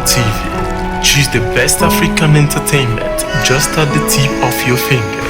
TV. Choose the best African entertainment just at the tip of your finger.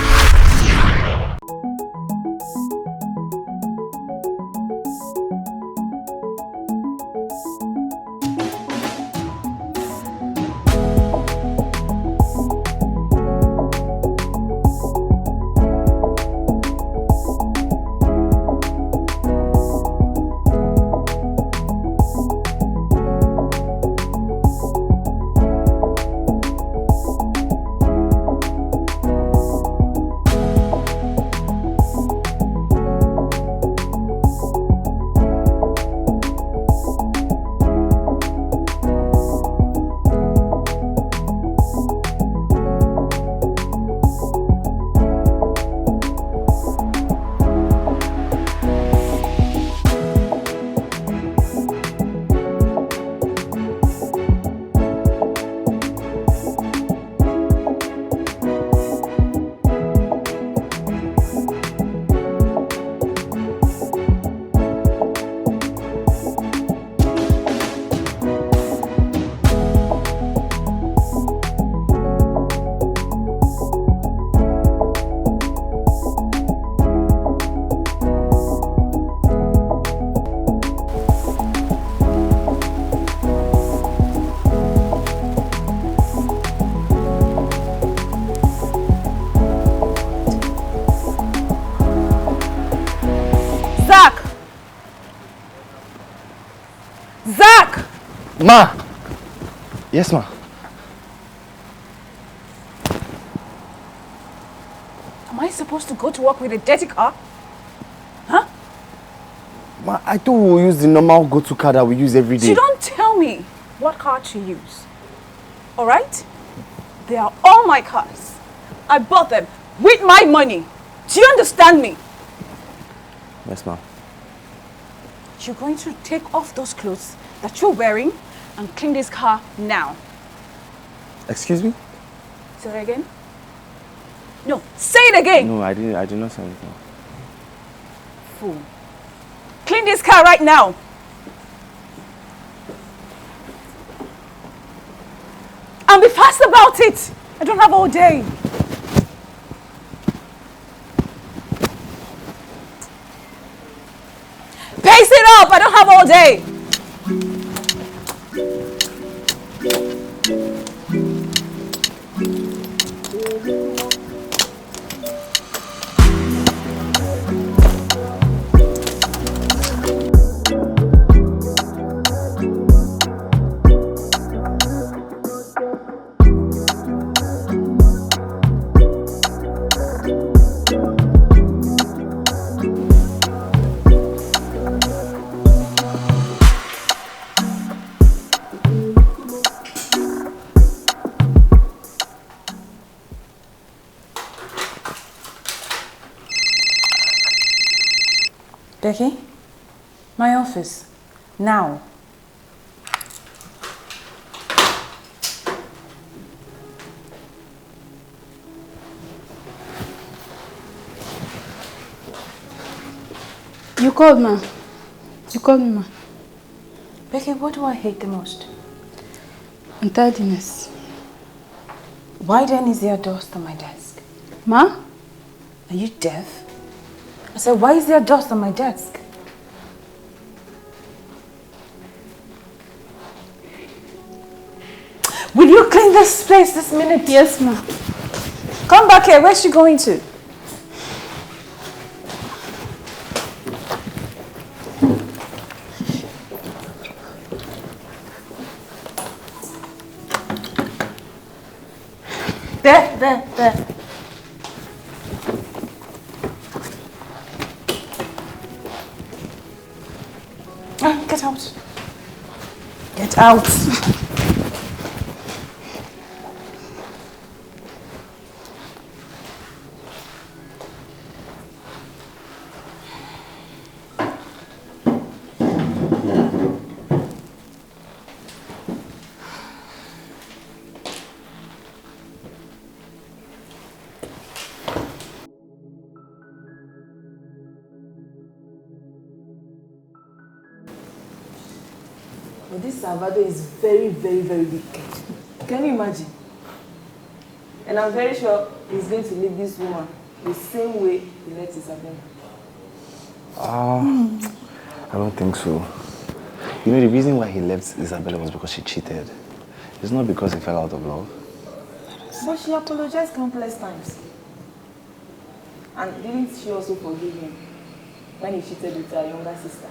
Ma! Yes, ma. Am I supposed to go to work with a dirty car? Huh? Ma, I thought we will use the normal go-to car that we use every day. You don't tell me what car to use. Alright? They are all my cars. I bought them with my money. Do you understand me? Yes, ma'am. You're going to take off those clothes that you're wearing and clean this car now. Excuse me? Say it again. No, say it again. No, I did not say anything. Fool. Clean this car right now. And be fast about it. I don't have all day. Pace it up. I don't have all day. Becky, my office, now. You called, ma. You called me, ma. Becky, what do I hate the most? Untidiness. Why then is there dust on my desk? Ma? Are you deaf? I said, why is there dust on my desk? Will you clean this place this minute? Yes, ma. Come back here. Where's she going to? There. Get out. Get out. But this Salvador is very, very, very wicked. Can you imagine? And I'm very sure he's going to leave this woman the same way he left Isabella. I don't think so. You know, the reason why he left Isabella was because she cheated. It's not because he fell out of love. But she apologized countless times. And didn't she also forgive him when he cheated with her younger sister?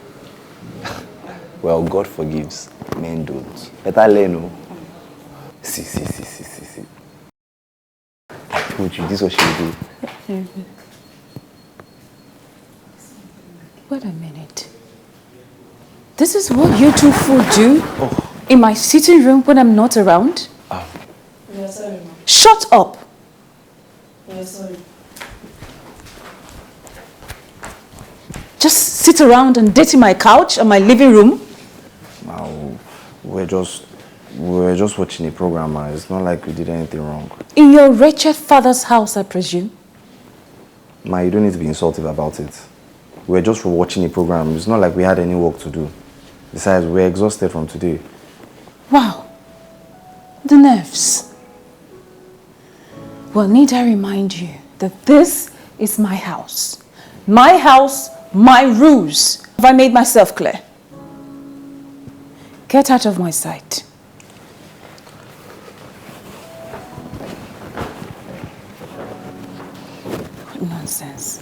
Well, God forgives, men don't. Better learn, no? See. I told you, this is what she will do. Wait a minute. This is what you two fool do in my sitting room when I'm not around? We are sorry, Mom. Shut up! We are sorry. Just sit around and date in my couch or my living room? Now, we're just watching a program, man. It's not like we did anything wrong. In your wretched father's house, I presume? Ma, you don't need to be insultive about it. We're just watching a program. It's not like we had any work to do. Besides, we're exhausted from today. Wow. The nerves. Well, need I remind you that this is my house. My house, my rules. Have I made myself clear? Get out of my sight. What nonsense.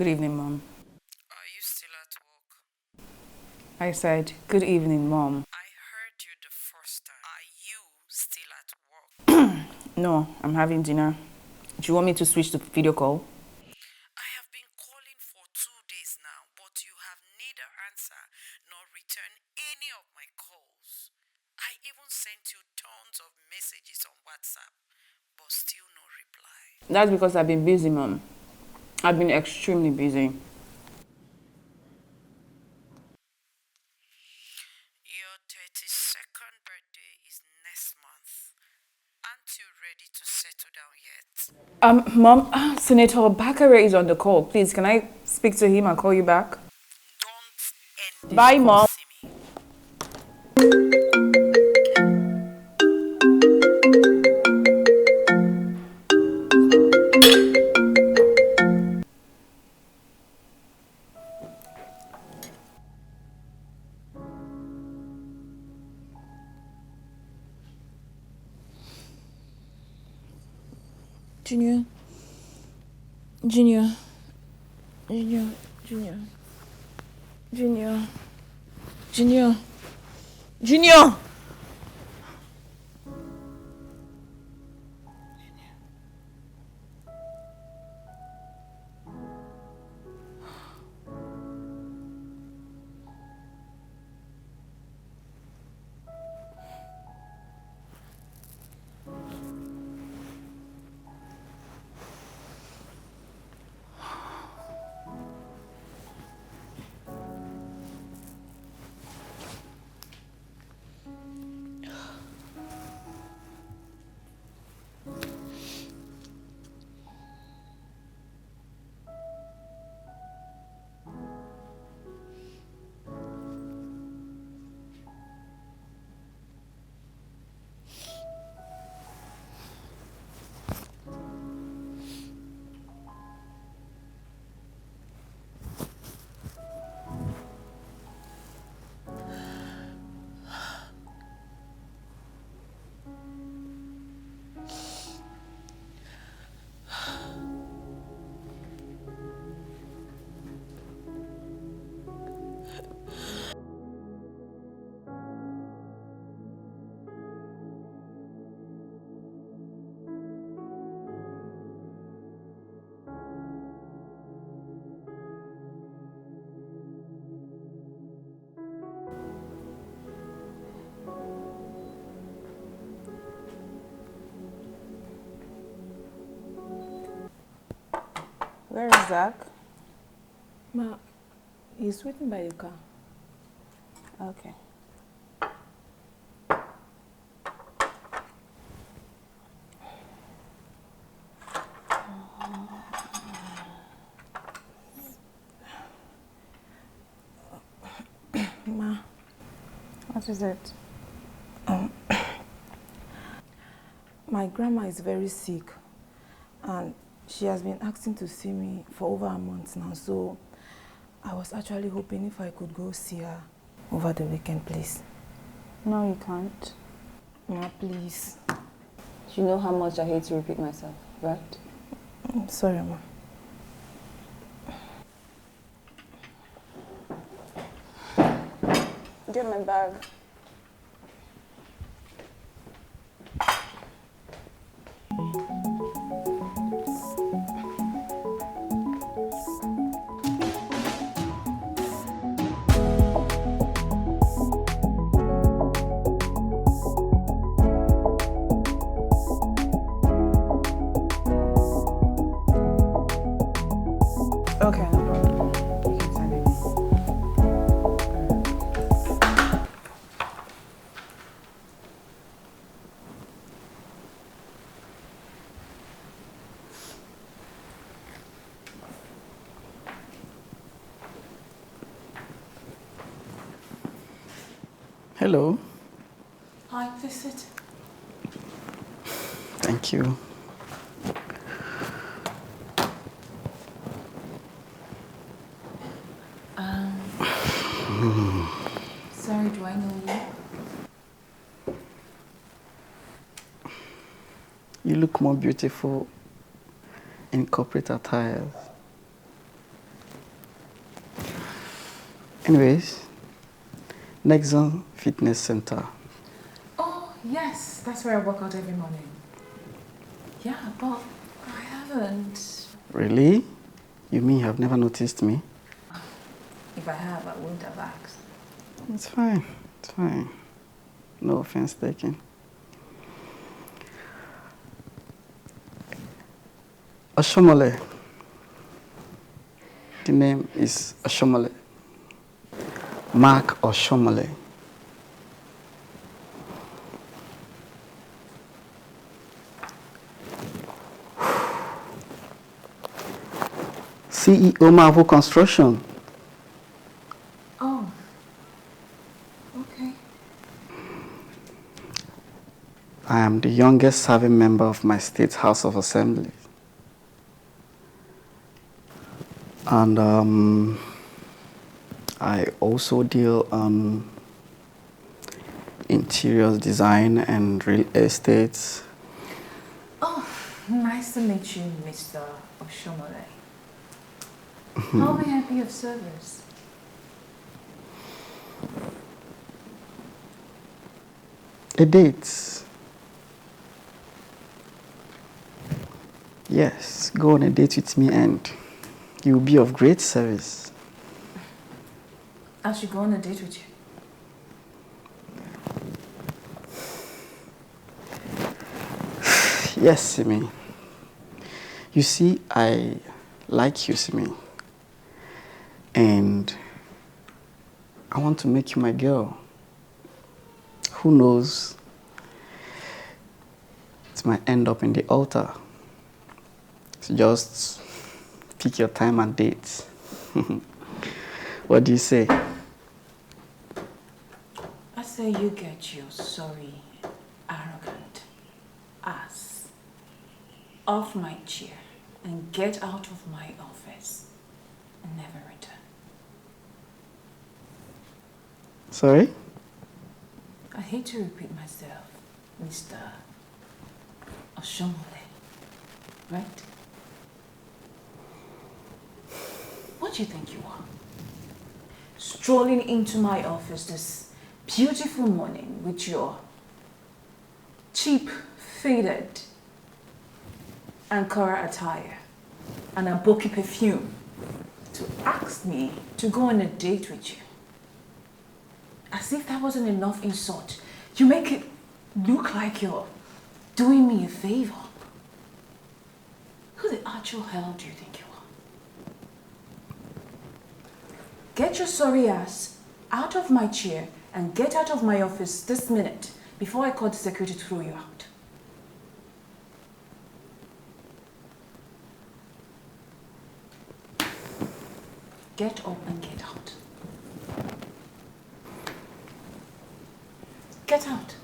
Good evening, Mom. Are you still at work? I said, good evening, Mom. I heard you the first time. Are you still at work? No, I'm having dinner. Do you want me to switch to video call? I have been calling for 2 days now, but you have neither answered nor returned any of my calls. I even sent you tons of messages on WhatsApp, but still no reply. That's because I've been busy, Mom. I've been extremely busy. Your 32nd birthday is next month. Aren't you ready to settle down yet? Mom, Senator Bakare is on the call. Please, can I speak to him and call you back? Don't end Bye, Mom. Junior. Junior. Junior. Junior. Junior. Junior. Junior. Where is Zach? Ma, he's waiting by the car. Okay. Ma. What is it? My grandma is very sick and she has been asking to see me for over a month now, so I was actually hoping if I could go see her over the weekend, please. No, you can't. Ma, please. You know how much I hate to repeat myself, right? I'm sorry, Ma. Get my bag. Okay, no problem. You can send it. Hello. Hi, visit. Thank you. Sorry, do I know you? You look more beautiful in corporate attire. Anyways, Nexon Fitness Center. Oh, yes, that's where I work out every morning. Yeah, but I haven't. Really? You mean you have never noticed me? If I have, I wouldn't have asked. It's fine. It's fine. No offense taken. Oshomole. The name is Oshomole. Mark Oshomole. CEO Marvel Construction. Oh, okay. I am the youngest serving member of my state House of Assembly. And I also deal on interior design and real estate. Oh, nice to meet you, Mr. Oshomole. How may I be of service? A date. Yes, go on a date with me and you will be of great service. I should go on a date with you. Yes, Simi. You see, I like you, Simi. And I want to make you my girl. Who knows? It might end up in the altar. So just pick your time and date. What do you say? I say you get your sorry, arrogant ass off my chair and get out of my office and never return. Sorry? I hate to repeat myself, Mr. Oshomole, right? What do you think you are? Strolling into my office this beautiful morning with your cheap, faded Ankara attire and a bulky perfume to ask me to go on a date with you. As if that wasn't enough insult. You make it look like you're doing me a favor. Who the actual hell do you think you are? Get your sorry ass out of my chair and get out of my office this minute before I call the security to throw you out. Get up and get out. Get out.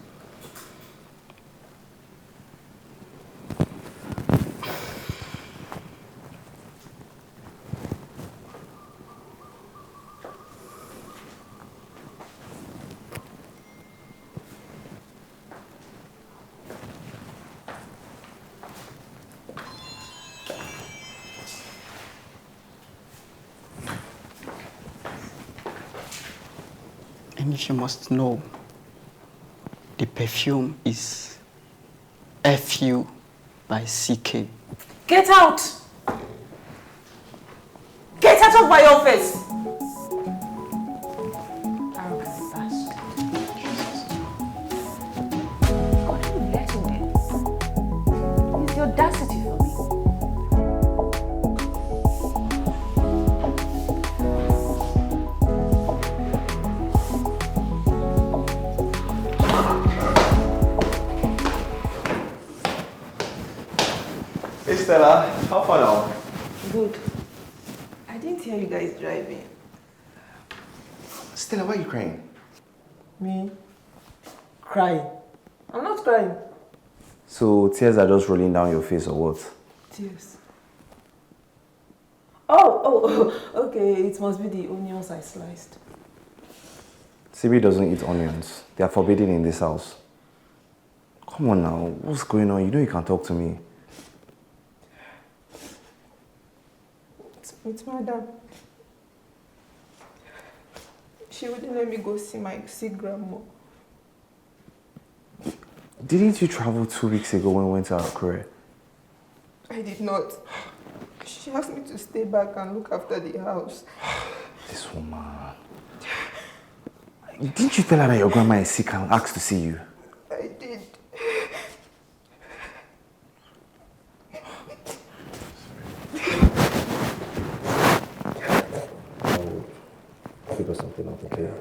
And if you must know, the perfume is FU by CK. Get out! Get out of my office! Arrogant bastard. What are you getting in? It's the audacity for me. Hey Stella, how far now? Good. I didn't hear you guys driving. Stella, why are you crying? Me? Crying? I'm not crying. So tears are just rolling down your face or what? Tears. Oh, okay. It must be the onions I sliced. Sibi doesn't eat onions. They are forbidden in this house. Come on now, what's going on? You know you can talk to me. It's madam. She wouldn't let me go see my sick grandma. Didn't you travel 2 weeks ago when we went to our career? I did not. She asked me to stay back and look after the house. This woman. Didn't you tell her that your grandma is sick and asked to see you? I did. I'll figure something out, okay?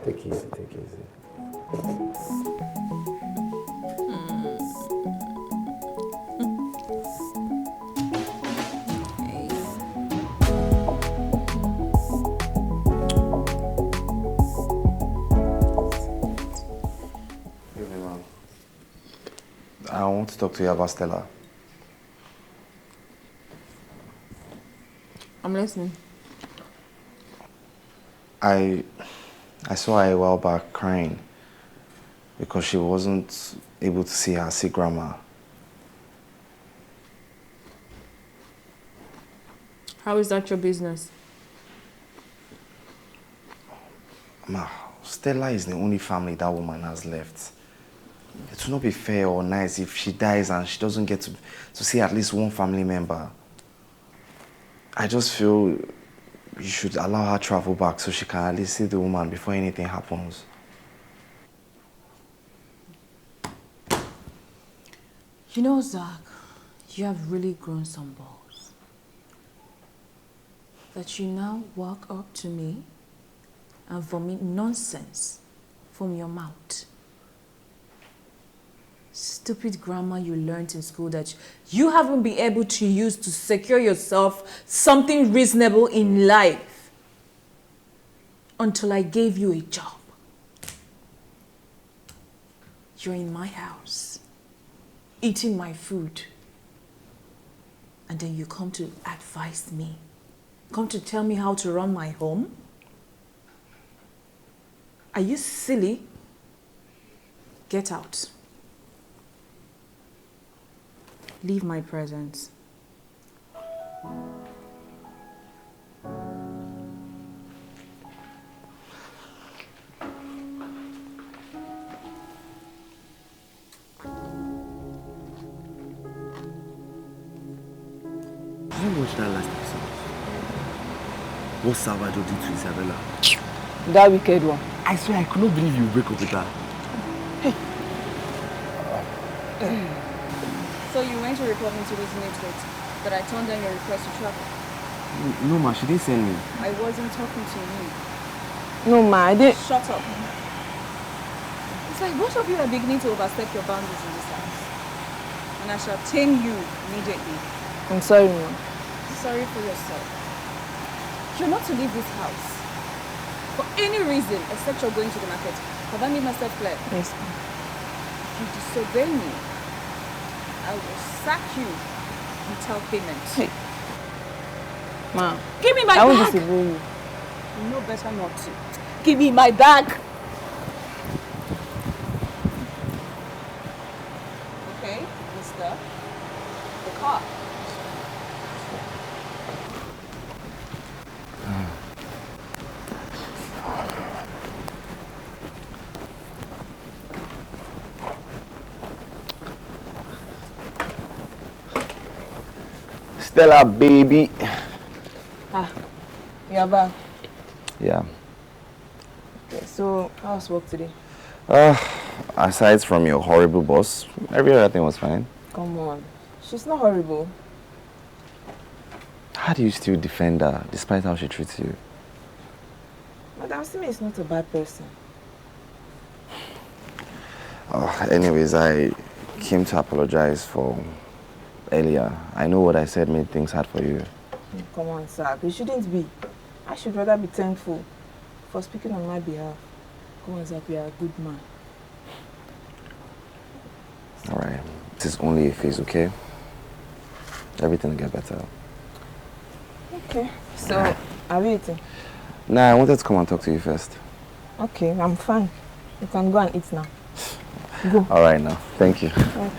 Take it easy, take it easy. I want to talk to you about Stella. I'm listening. I saw her a while back crying because she wasn't able to see her sick grandma. How is that your business? Ma, Stella is the only family that woman has left. It will not be fair or nice if she dies and she doesn't get to see at least one family member. I just feel you should allow her travel back so she can at least see the woman before anything happens. You know, Zach, you have really grown some balls. That you now walk up to me and vomit nonsense from your mouth. Stupid grammar you learned in school that you haven't been able to use to secure yourself something reasonable in life until I gave you a job. You're in my house, eating my food, and then you come to advise me, come to tell me how to run my home? Are you silly? Get out. Leave my presence. Did you watch that last episode? What Salvador did to Isabella? That wicked one. I swear I could not believe you break up with her. So you went to report me to this network? that I turned down your request to travel? No, ma, she didn't send me. I wasn't talking to you. No, ma, I didn't. Shut up. It's like both of you are beginning to overstep your boundaries in this house. And I shall tame you immediately. I'm sorry, ma. Sorry for yourself. You're not to leave this house for any reason except you're going to the market. Have I made myself clear? Yes, ma. If you disobey me, I will sack you without payment. Hey. Ma, Give me my I bag! won't disobey you. You know better not to. Give me my bag! Okay, mister. The car. Stella, baby. You're back. Yeah. Okay, so how's work today? Aside from your horrible boss, every other thing was fine. Come on. She's not horrible. How do you still defend her despite how she treats you? Madam Simi is not a bad person. Anyways, I came to apologize for earlier. I know what I said made things hard for you. Come on, sir. You shouldn't be. I should rather be thankful for speaking on my behalf. Come on, Zach, you are a good man. Alright. This is only a phase, okay? Everything will get better. Okay. So, are we eating? Nah, I wanted to come and talk to you first. Okay, I'm fine. You can go and eat now. Go. Alright now. Thank you. Okay.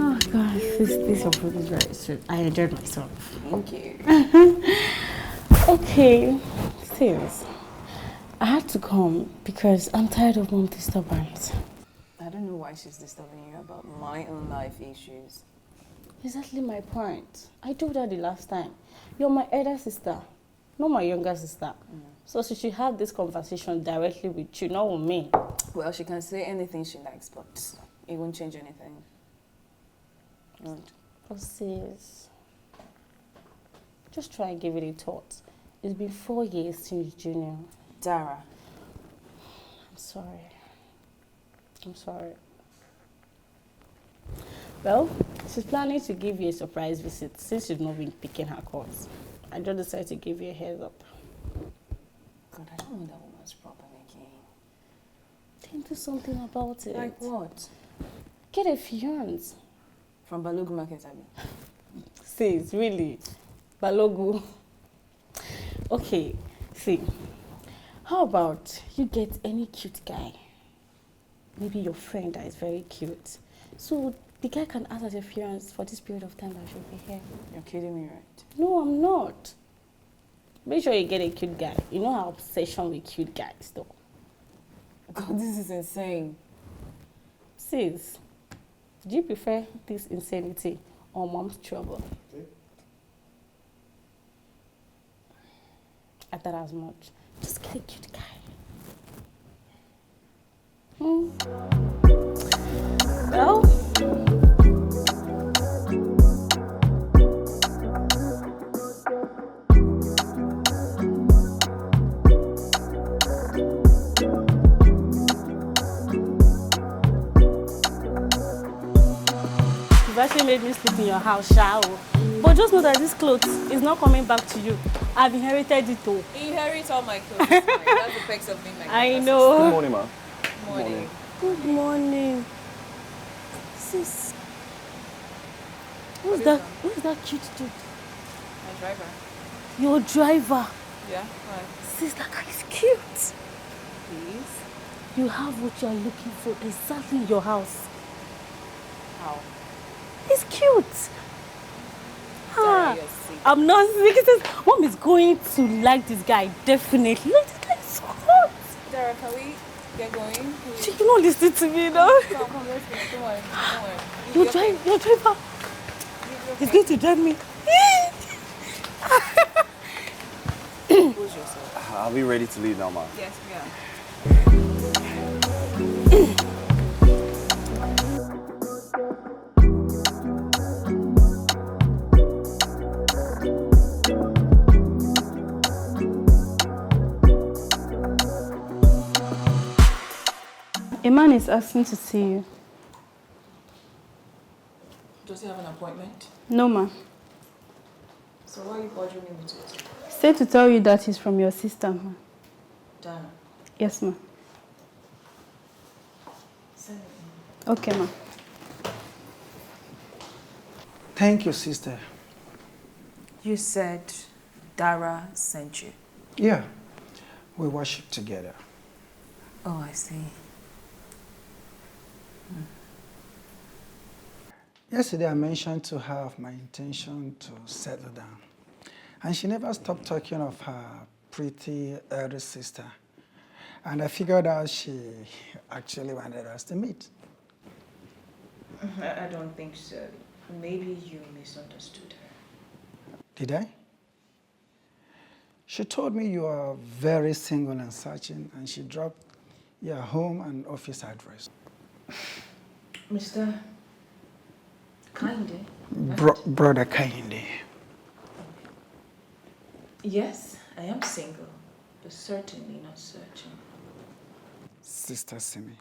Oh gosh, this of food is very sweet. I enjoyed myself. Thank you. Okay, serious. I had to come because I'm tired of mom disturbance. I don't know why she's disturbing you about my own life issues. Exactly my point. I told her the last time. You're my elder sister, not my younger sister. So she should have this conversation directly with you, not with me. Well, she can say anything she likes, but it won't change anything. Oh, sis. Just try and give it a thought. It's been 4 years since junior. Dara. I'm sorry. I'm sorry. Well, she's planning to give you a surprise visit since she's not been picking her calls. I just decided to give you a heads up. God, I don't want that woman's problem again. Then do something about it. Like what? Get a fiance. From Balogu Market, I mean. Sis, really? Balogu. Okay, see. How about you get any cute guy? Maybe your friend that is very cute. So the guy can act as your fiance for this period of time that she'll be here. You're kidding me, right? No, I'm not. Make sure you get a cute guy. You know her obsession with cute guys, though. God, this is insane. Sis, do you prefer this insanity or mom's trouble? I thought as much. Just get a cute guy. Well, you've actually made me sleep in your house, Shao. But just know that this clothes is not coming back to you. I've inherited it all. Inherit all my clothes. That's the perks of being my I know. Good morning, ma. Morning. Good morning. Sis. Who's that cute dude? My driver. Your driver. Yeah, why? Sis, that guy is cute. Please. You have what you are looking for exactly in your house. How? He's cute. Dara, you're sick. I'm not sick. Sis, Mom is going to like this guy, definitely. Like, this guy is so hot. Dara, can we get going? She will not listen to me now. Come, let's go. Don't worry. Your driver. He's going to drive me. Compose yourself. Are we ready to leave now, ma? Yes, we are. A man is asking to see you. Does he have an appointment? No, ma. So why are you bothering me with it? Say to tell you that he's from your sister, ma. Dana. Yes, ma. Send it. Okay, ma. Thank you, sister. You said Dara sent you. Yeah, we worship together. Oh, I see. Yesterday I mentioned to her of my intention to settle down. And she never stopped talking of her pretty elder sister. And I figured out she actually wanted us to meet. I don't think so. Maybe you misunderstood her. Did I? She told me you are very single and searching, and she dropped your home and office address. Mr. Kinde? Brother Kinde. Yes, I am single, but certainly not searching. Sister Simi.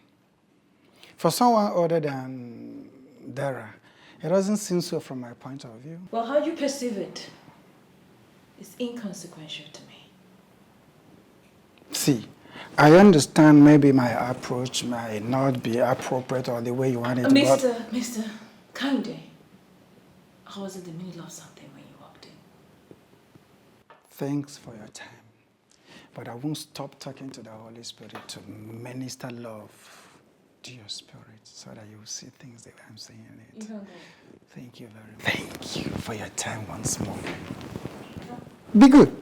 For someone other than Dara, it doesn't seem so from my point of view. Well, how you perceive it is inconsequential to me. See, I understand maybe my approach might not be appropriate or the way you want it to be. Mr. Kinde, I was in the middle of something when you walked in. Thanks for your time. But I won't stop talking to the Holy Spirit to minister love to your spirit so that you will see things the way I'm saying it. You can go. Thank you very much. Thank you for your time once more. Be good.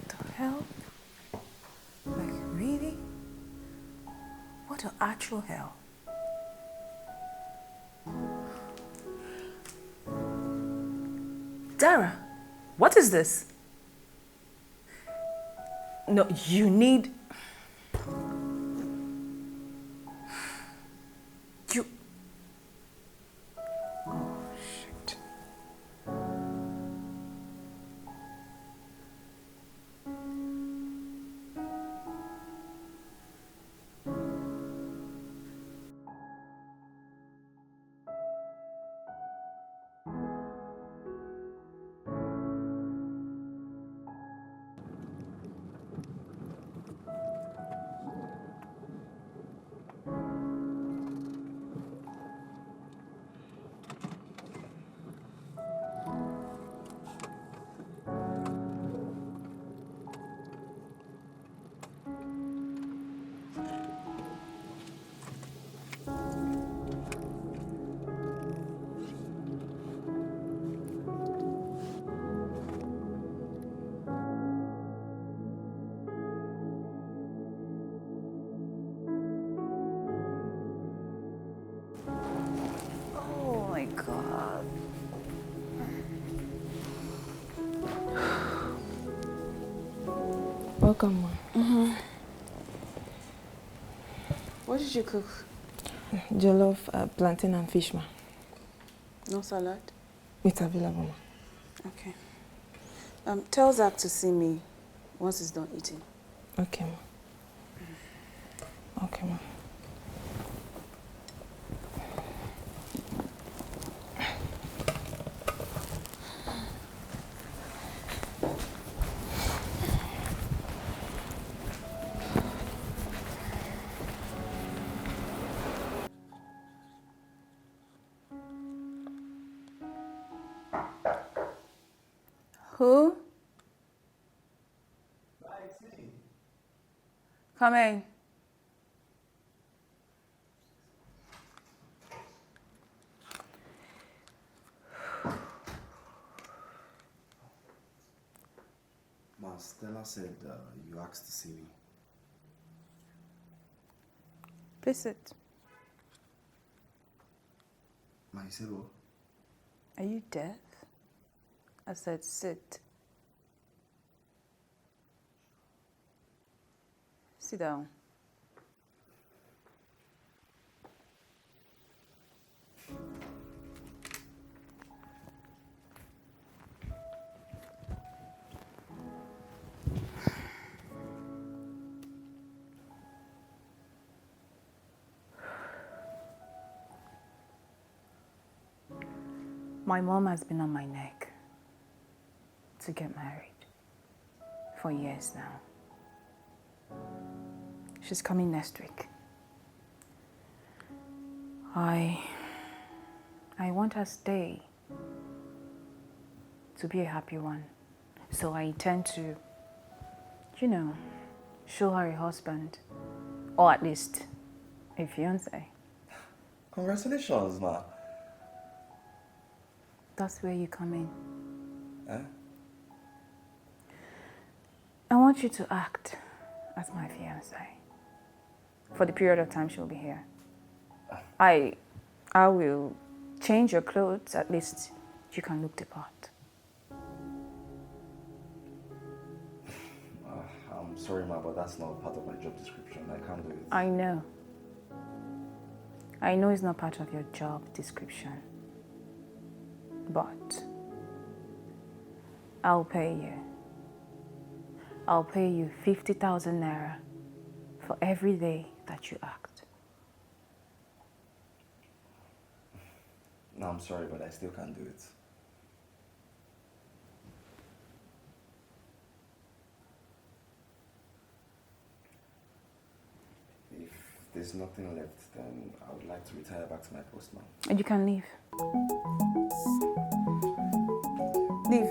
The hell? Like, really? What the actual hell? Dara, what is this? No, you need... You... Oh, shit. Oh my God. Welcome, ma. What did you cook? Jollof, plantain and fish, ma. No salad? It's available, ma. Okay. Tell Zach to see me once he's done eating. Okay, ma. Okay, ma. Who? Come in. Ma, Stella said you asked to see me. Please sit. Ma, you said what? Are you deaf? I said sit. Sit down. My mom has been on my neck to get married for years now. She's coming next week. I want her stay to be a happy one. So I intend to, show her a husband, or at least a fiance. Congratulations, ma. That's where you come in. Eh? I want you to act as my fiance for the period of time she'll be here. I will change your clothes, at least you can look the part. I'm sorry, ma, but that's not part of my job description. I can't do it. I know. I know it's not part of your job description, but I'll pay you. I'll pay you 50,000 naira for every day that you act. No, I'm sorry, but I still can't do it. If there's nothing left, then I would like to retire back to my post now. And you can leave. Leave.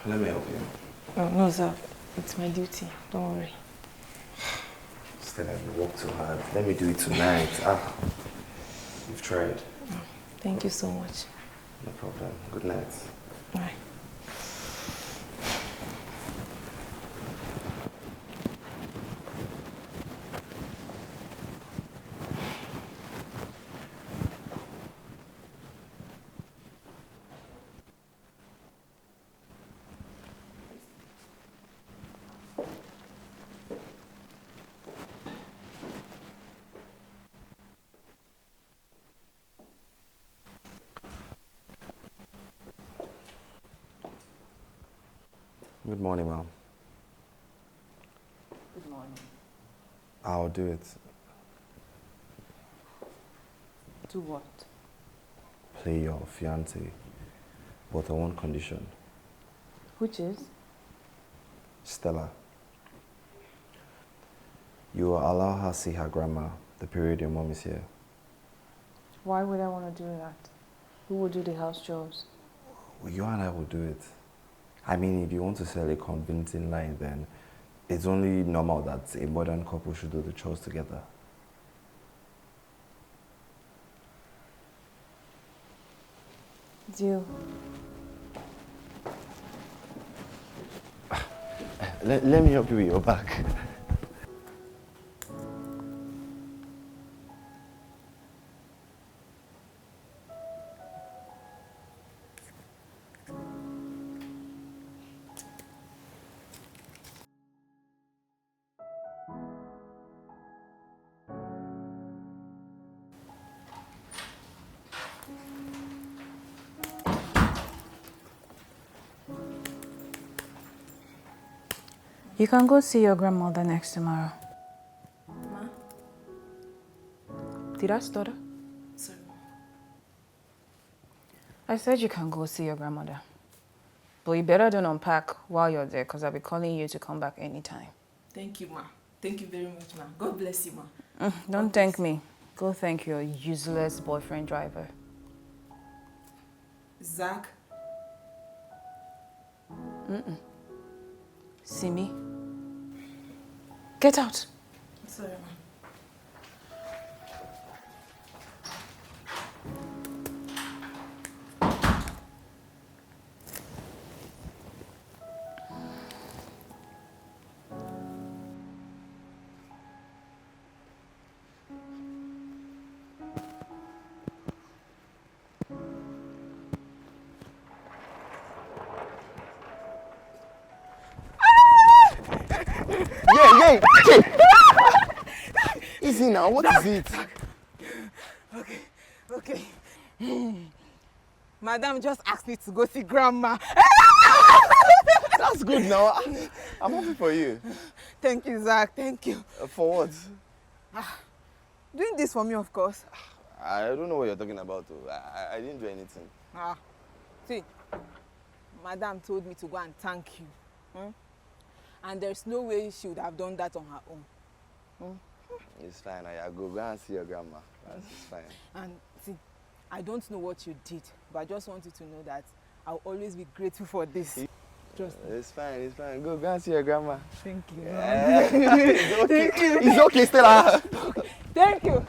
Let me help you. Oh, no, sir. It's my duty. Don't worry. Stella, you work too hard. Let me do it tonight. You've tried. Oh, thank you so much. No problem. Good night. All right. Good morning, Mom. Good morning. I'll do it. Do what? Play your fiance, but on one condition. Which is? Stella. You will allow her see her grandma the period your mom is here. Why would I want to do that? Who will do the house chores? Well, you and I will do it. I mean, if you want to sell a convincing lie, then it's only normal that a modern couple should do the chores together. Deal. Let me help you with your back. You can go see your grandmother next tomorrow. Ma? Did I stutter? Sorry. I said you can go see your grandmother. But you better don't unpack while you're there, because I'll be calling you to come back anytime. Thank you, ma. Thank you very much, ma. God bless you, ma. Don't thank me. Go thank your useless boyfriend driver. Zach? See me? Get out. Sorry, ma. Hey! Easy now, what is it? Okay. Madam just asked me to go see grandma. That's good now. I'm happy for you. Thank you, Zach. Thank you. For what? Doing this for me, of course. I don't know what you're talking about. Though. I didn't do anything. See, Madam told me to go and thank you. And there's no way she would have done that on her own. It's fine. I go and see your grandma. It's fine. And see, I don't know what you did, but I just want you to know that I'll always be grateful for this. It's fine, it's fine. Go and see your grandma. Thank you. Yeah. It's okay. It's okay, Stella. Thank you.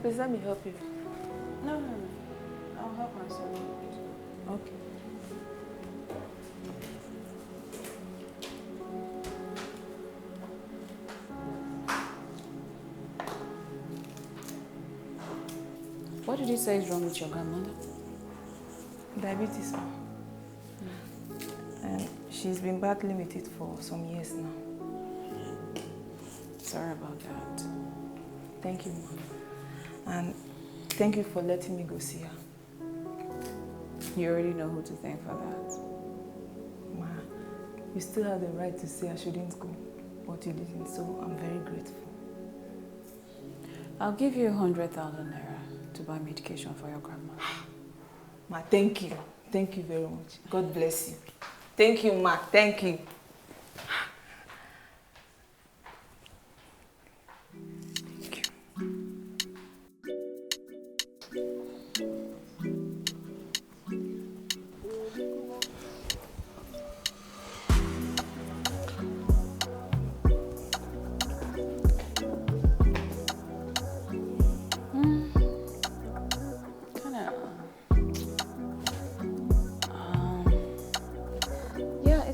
Please let me help you. No. I'll help myself. Okay. What did you say is wrong with your grandmother? Diabetes. And she's been battling with it for some years now. Sorry about that. Thank you, Mom. And thank you for letting me go see her. You already know who to thank for that. Ma, you still have the right to say I shouldn't go, but you didn't, so I'm very grateful. I'll give you 100,000 naira to buy medication for your grandma. Ma, thank you. Thank you very much. God bless you. Thank you, Ma. Thank you.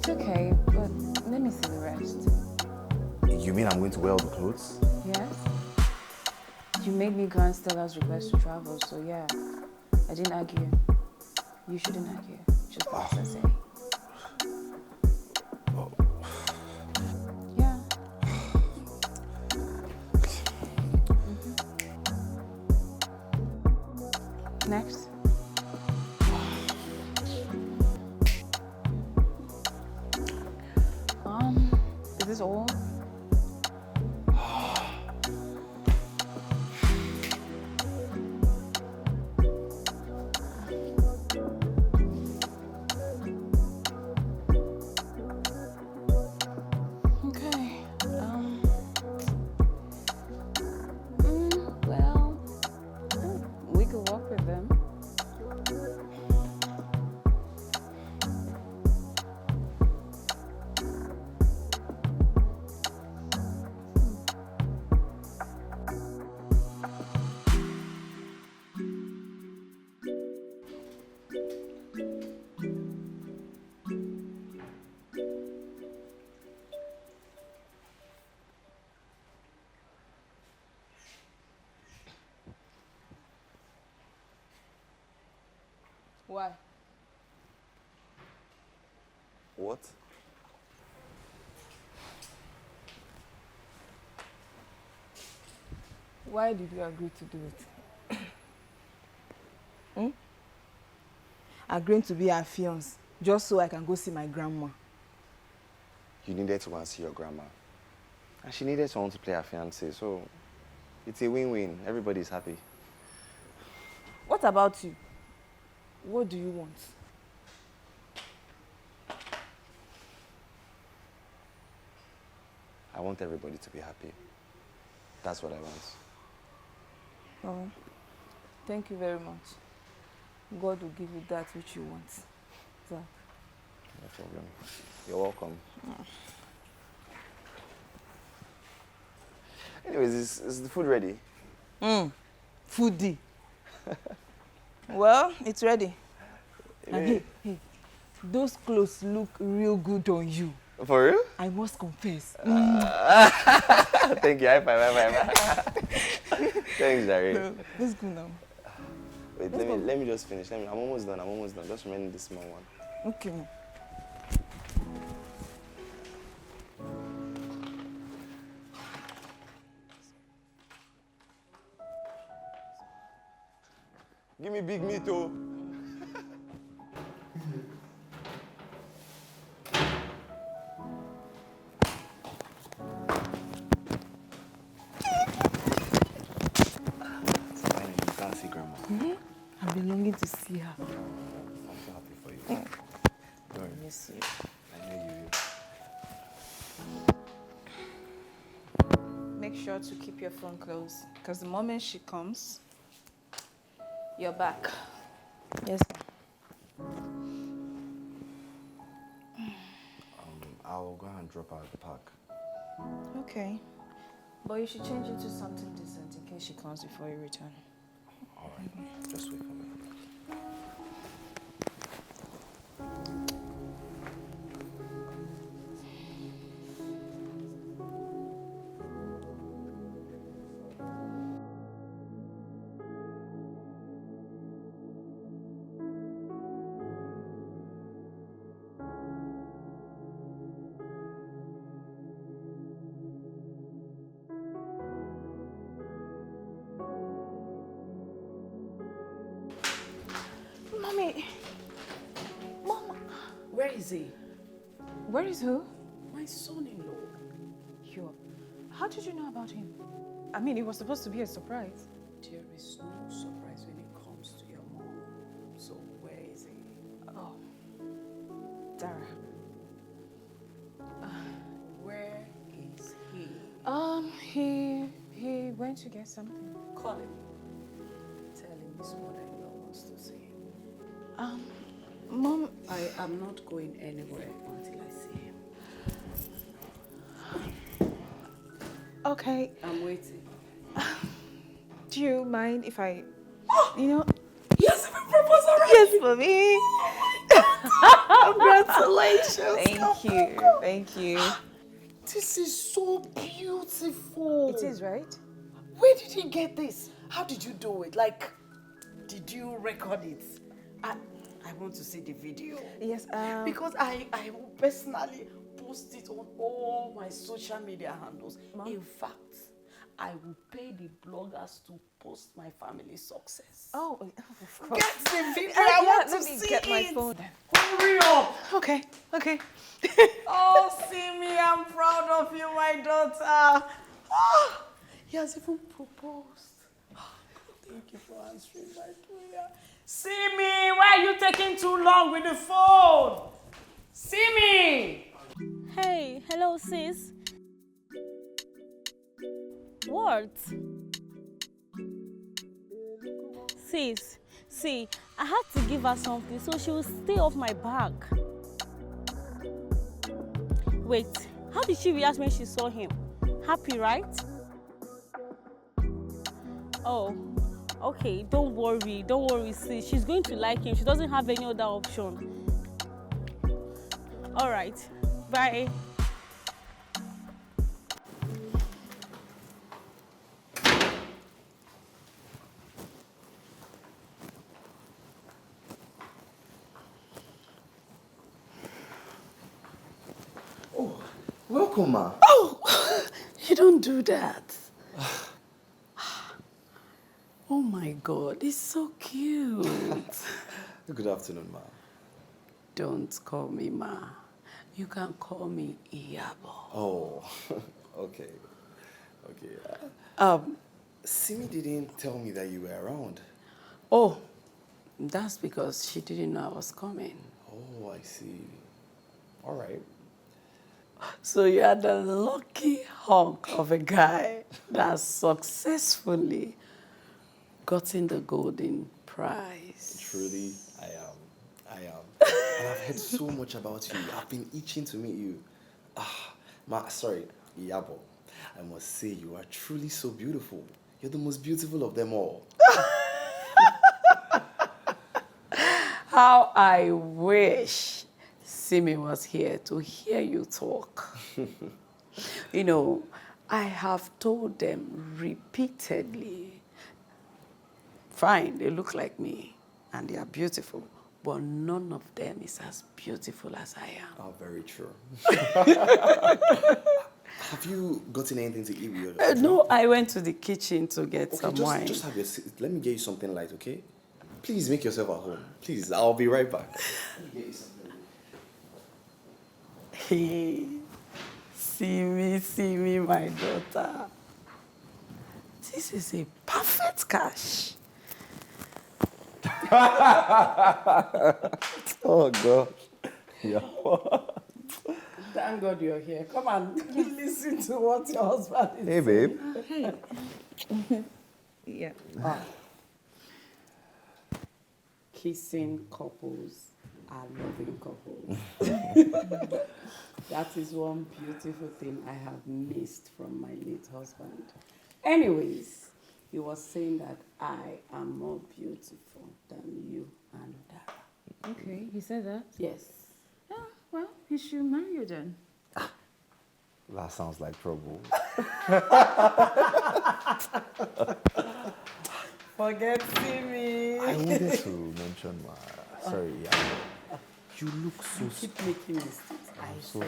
Okay, but let me see the rest. You mean I'm going to wear all the clothes? Yes. You made me grant Stella's request to travel, so yeah. I didn't argue. You shouldn't argue. Just what I say. Yeah. Next. Is this all? Okay. Well, we could walk with them. Why? What? Why did you agree to do it? Agreeing to be her fiance, just so I can go see my grandma. You needed to go and see your grandma. And she needed someone to play her fiancé, so it's a win-win. Everybody's happy. What about you? What do you want? I want everybody to be happy. That's what I want. Oh, thank you very much. God will give you that which you want. Zach. No problem. You're welcome. Anyways, is the food ready? Foodie. Well, it's ready. And hey, those clothes look real good on you. For real? I must confess. Thank you. High five, high five. Thanks, Jerry. Let's go now. Wait, let me just finish. I'm almost done. Just remaining this small one. Okay. Give me big meat, oh. I've been longing to see her. I'm so happy for you. I miss you. I know you will. Make sure to keep your phone close, because the moment she comes, you're back. Yes, I'll go and drop her at the park. Okay. But you should change into something decent in case she comes before you return. All right. Just wait for me. Mommy! Mama! Where is he? Where is who? My son-in-law. How did you know about him? I mean, it was supposed to be a surprise. There is no surprise when it comes to your mom. So where is he? Oh. Dara. Where is he? He went to get something. Call him. Tell him his mother-in-law wants to see him. Mom. I am not going anywhere until I see him. Okay. I'm waiting. Do you mind if I, Yes, even proposed already. Yes, mommy. Congratulations. Thank you. This is so beautiful. It is, right? Where did you get this? How did you do it? Like, did you record it? I want to see the video. Yes. Because I will personally post it on all my social media handles. Mom? In fact, I will pay the bloggers to post my family success. Oh, of course. Get the video. I want to let me see get my it. phone. Hurry up. Okay. Oh, Simi, I'm proud of you, my daughter. Oh, he has even proposed. Thank you for answering my prayer. Simi, why are you taking too long with the phone? Simi! Hey, hello sis. What? Sis, see, I had to give her something so she will stay off my back. Wait, how did she react when she saw him? Happy, right? Oh, okay, don't worry sis. She's going to like him. She doesn't have any other option. All right, bye. Welcome, ma. Oh, you don't do that. Oh my God, it's so cute. Good afternoon, ma. Don't call me Ma. You can call me Iyabo. Oh, okay. Simi didn't tell me that you were around. Oh, that's because she didn't know I was coming. Oh, I see. All right. So you are the lucky hunk of a guy that successfully gotten the golden prize. Truly, I am. And I've heard so much about you. I've been itching to meet you. Sorry, Iyabo. I must say, you are truly so beautiful. You're the most beautiful of them all. How I wish Simi was here to hear you talk. You know, I have told them repeatedly, fine, they look like me and they are beautiful, but none of them is as beautiful as I am. Oh, very true. Have you gotten anything to eat with you? No, I went to the kitchen to get some wine. Just have your seat. Let me get you something light, okay? Please make yourself at home. Please, I'll be right back. Let me get you something. Hey, see me, my daughter. This is a perfect cash. Oh, God. Yeah. Thank God you're here. Come and listen to what your husband is Hey, babe. saying. Hey. Yeah. Kissing couples are loving couples. That is one beautiful thing I have missed from my late husband. Anyways, he was saying that I am more beautiful than you and Dad. Okay, he said that? Yes. Yeah, well, he should marry you then. That sounds like trouble. Forget me. I wanted to mention my... Sorry, yeah. You look so... Keep making mistakes. I'm so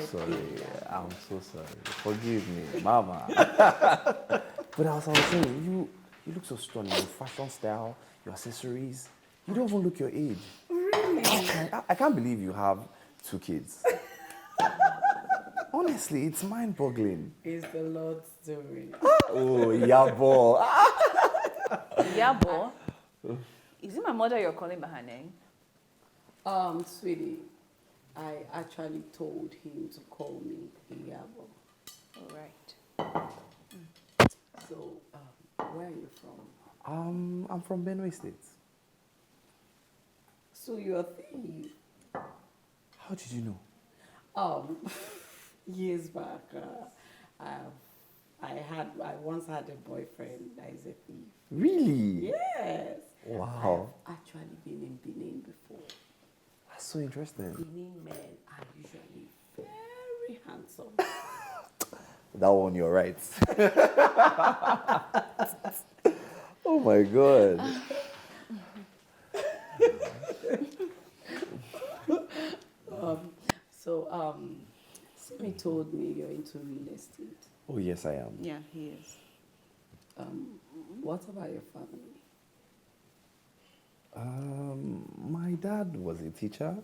sorry. Forgive me, Mama. But as I was saying, you look so strong. Your fashion style, your accessories. You don't even look your age. Really? I can't believe you have 2 kids. Honestly, it's mind-boggling. It's the Lord's doing. Oh, Yabo. Yabo? Is it my mother you're calling by her name? Sweetie, I actually told him to call me Iyabo. All right. So, where are you from? I'm from Benue State. So you're a thief. How did you know? Years back, I once had a boyfriend that is a thief. Really? Yes. Wow. I've actually been in Benin before. That's so interesting. Benin men are usually very handsome. That one, you're right. Oh my God. Simi told me you're into real estate. Oh, yes, I am. Yeah, he is. What about your family? My dad was a teacher,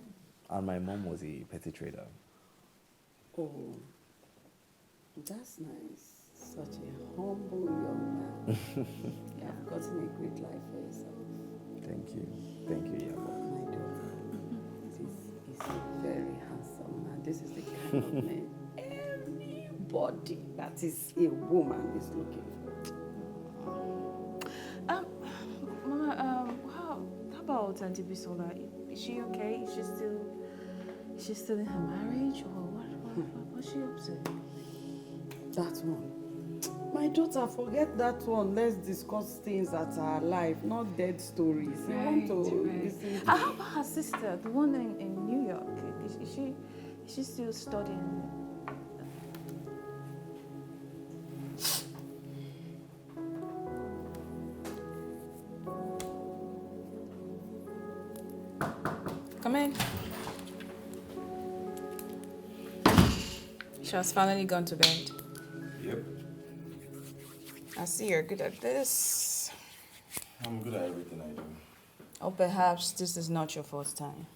and my mom was a petty trader. Oh, that's nice. Such a humble young man. You have gotten a great life for yourself. Thank you, Yabo. My daughter is a very handsome man. This is the kind of man anybody that is a woman is looking for. Mama, how about Auntie Bisola? Is she okay? Is she still in her marriage, or what's she up to? That one. My daughter, forget that one. Let's discuss things that are alive, not dead stories. You want to listen to How about her sister, the one in New York? Is she still studying? Come in. She has finally gone to bed. Yep. I see you're good at this. I'm good at everything I do. Or perhaps this is not your first time.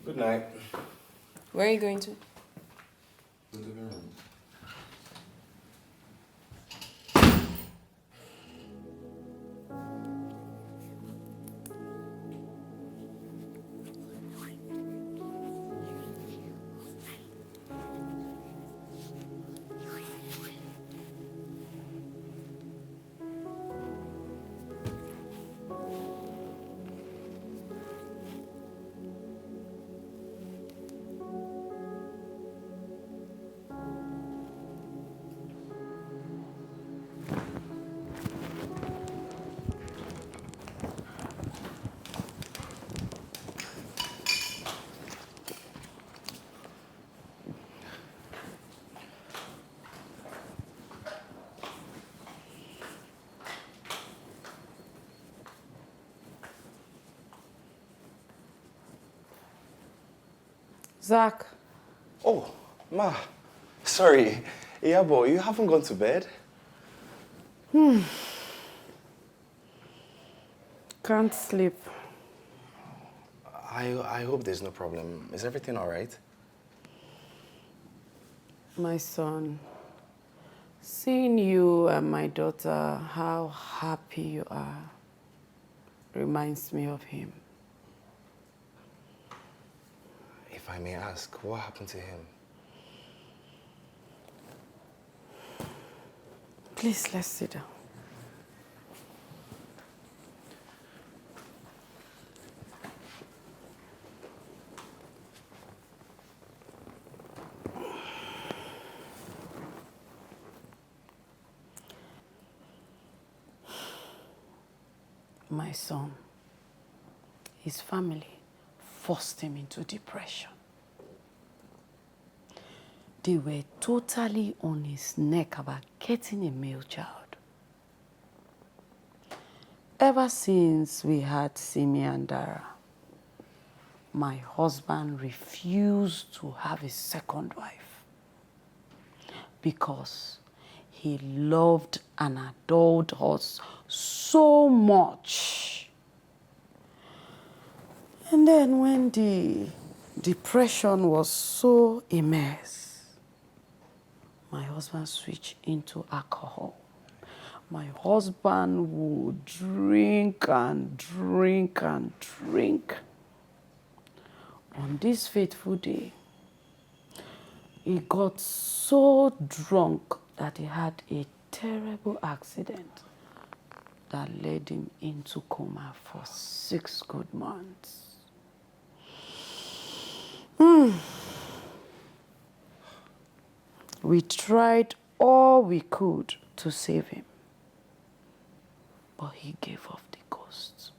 Good night. Where are you going to? The living room. Zach. Oh, Ma. Sorry. Iyabo, you haven't gone to bed? Can't sleep. I hope there's no problem. Is everything all right? My son, seeing you and my daughter, how happy you are, reminds me of him. If I may ask, what happened to him? Please, let's sit down. My son, his family forced him into depression. They were totally on his neck about getting a male child. Ever since we had Simi and Dara, my husband refused to have a second wife because he loved and adored us so much. And then when the depression was so immense, my husband switched into alcohol. My husband would drink and drink and drink. On this fateful day, he got so drunk that he had a terrible accident that led him into coma for 6 good months. We tried all we could to save him, but he gave up the ghost.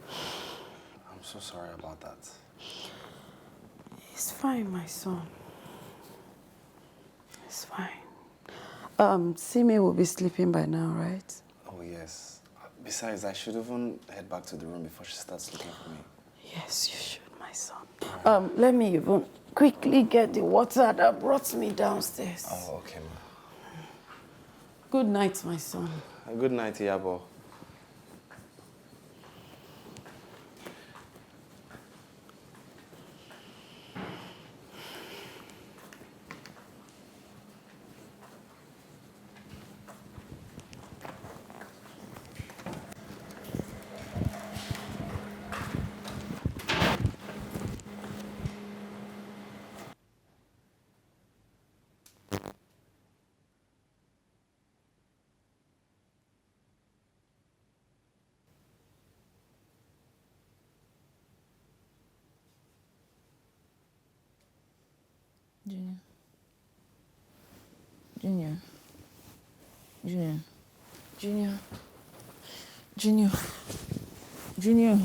I'm so sorry about that. It's fine, my son. It's fine. Simi will be sleeping by now, right? Oh, yes. Besides, I should even head back to the room before she starts looking for me. Yes, you should, my son. Let me even quickly get the water that brought me downstairs. Oh, okay, ma. Good night, my son. Good night, Iyabo. Junior. Junior. Junior. Junior. Junior. Junior.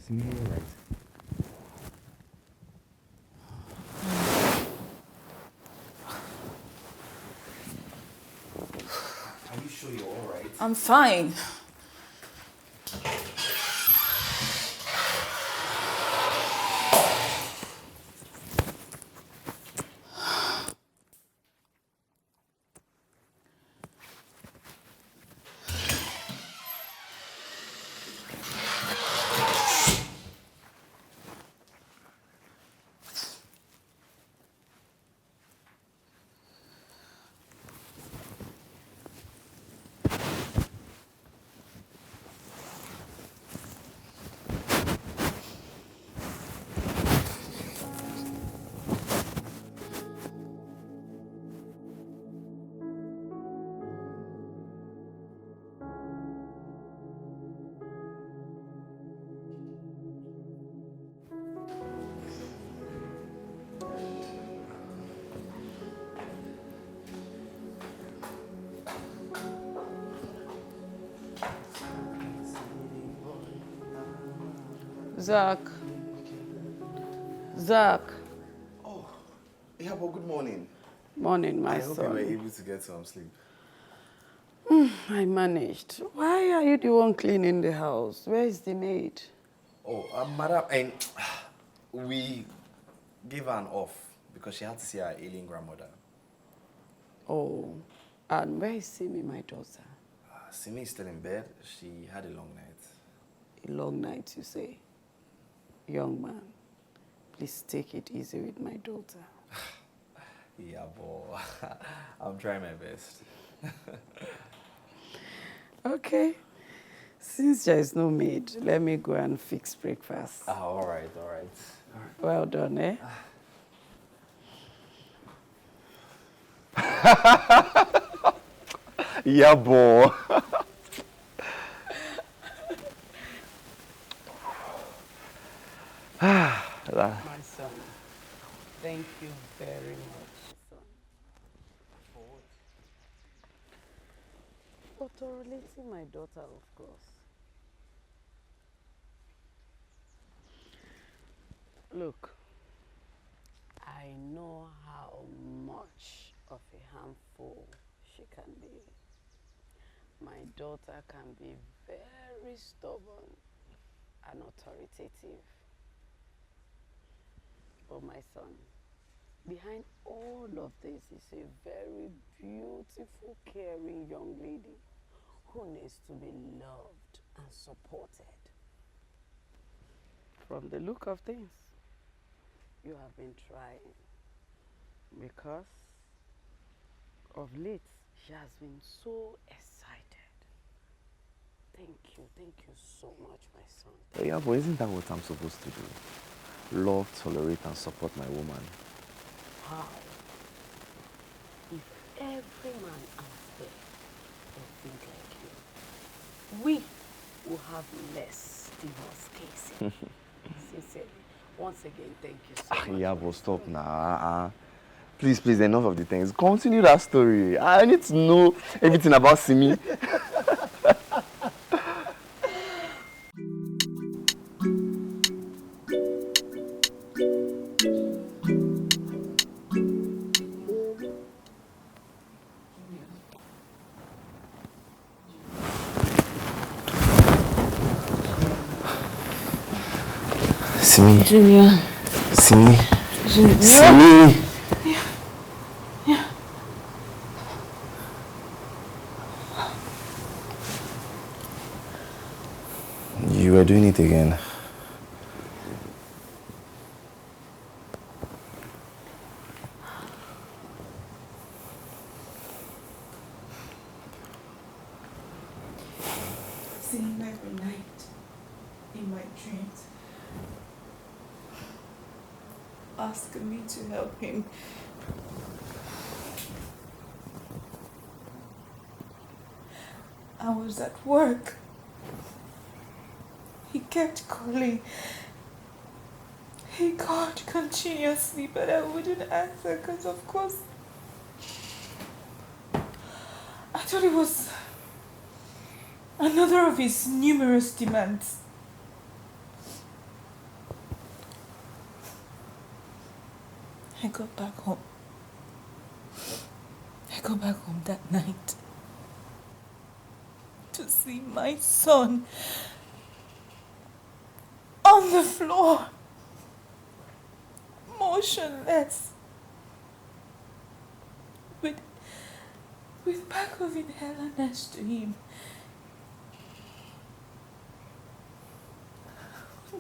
Simi, you're right. Are you sure you're all right? I'm fine. Zach. Zach. Oh, Iyabo, good morning. Morning, my I son. hope you were able to get some sleep. I managed. Why are you the one cleaning the house? Where is the maid? Oh, madam, and we gave her an off because she had to see her ailing grandmother. Oh, and where is Simi, my daughter? Simi is still in bed. She had a long night. A long night, you say? Young man, please take it easy with my daughter. Yeah, boy. I'm trying my best. Okay. Since there is no maid, let me go and fix breakfast. All right. Well done, eh? Yeah, boy. My son, thank you very much, son. For tolerating my daughter, of course. Look, I know how much of a handful she can be. My daughter can be very stubborn and authoritative. But my son, behind all of this is a very beautiful, caring young lady who needs to be loved and supported. From the look of things, you have been trying, because of late she has been so excited. Thank you so much, my son. Yeah, but isn't that what I'm supposed to do? Love, tolerate, and support my woman. How? If every man out there will think like you, we will have less divorce cases. Sincerely. Once again, thank you so much. Yeah, but stop now. Please, enough of the things. Continue that story. I need to know everything about Simi. Simi. Junior. Simi. Junior. Simi. Yeah. You were doing it again. Seeing every night in my dreams, asking me to help him. I was at work. He kept calling. He called continuously, but I wouldn't answer because, of course, I thought it was another of his numerous demands. I got back home. I got back home that night to see my son on the floor, motionless, with bag of inhaler next to him.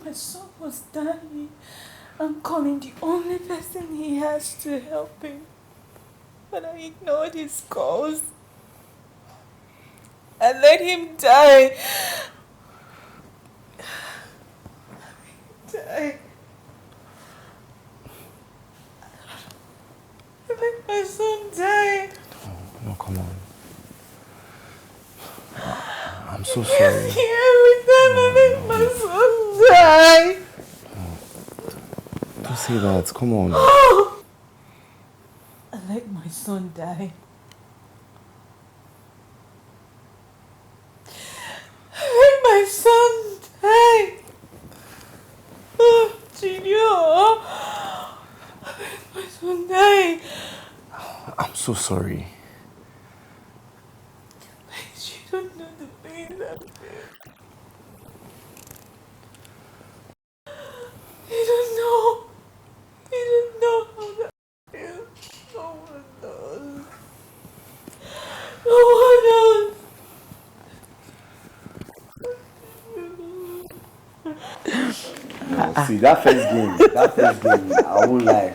My son was dying. I'm calling the only person he has to help him, but I ignored his calls. I let him die. I let my son die. No, come on. I'm so sorry. Every time I let my son die. Don't say that. Come on. I let my son die. I let my son die. Oh, Junior. I let my son die. I'm so sorry. My See, that first game, I won't lie.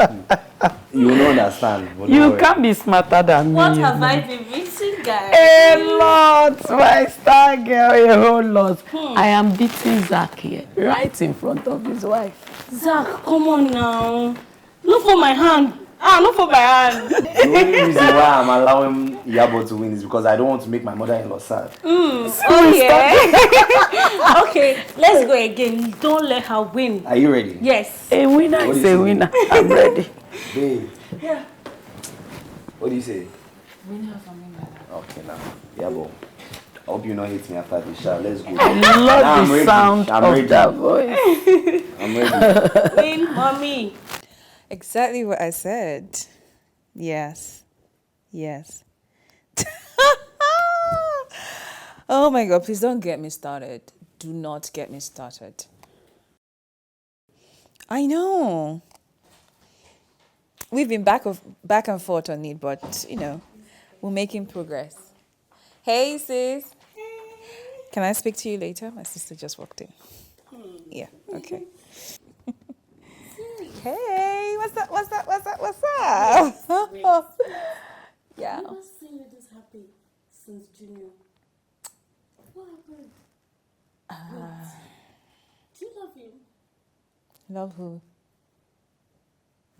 You will not understand. But You can't be smarter than me. What have I been beating, guys? A lot, my star girl, a whole lot. I am beating Zach here, right in front of his wife. Zach, come on now. Look for my hand. Look for my hand. The only reason why I'm allowing Yabo to win is because I don't want to make my mother-in-law sad. Oh, yeah. Okay, let's go again. Don't let her win. Are you ready? Yes. A winner is a winner. I'm ready. Babe. Yeah. What do you say? Winner for me, brother. Okay, now. Yabo. I hope you not hate me after this show. Let's go. I love the sound of that voice. I'm ready. Win, mommy. Exactly what I said. Yes. Yes. Oh my God, please don't get me started. Do not get me started. I know. We've been back and forth on it, but you know, we're making progress. Hey sis. Can I speak to you later? My sister just walked in. Yeah, okay. Hey, what's up? Yeah. I've never seen you this happy since junior. What happened? Do you love him? Love who?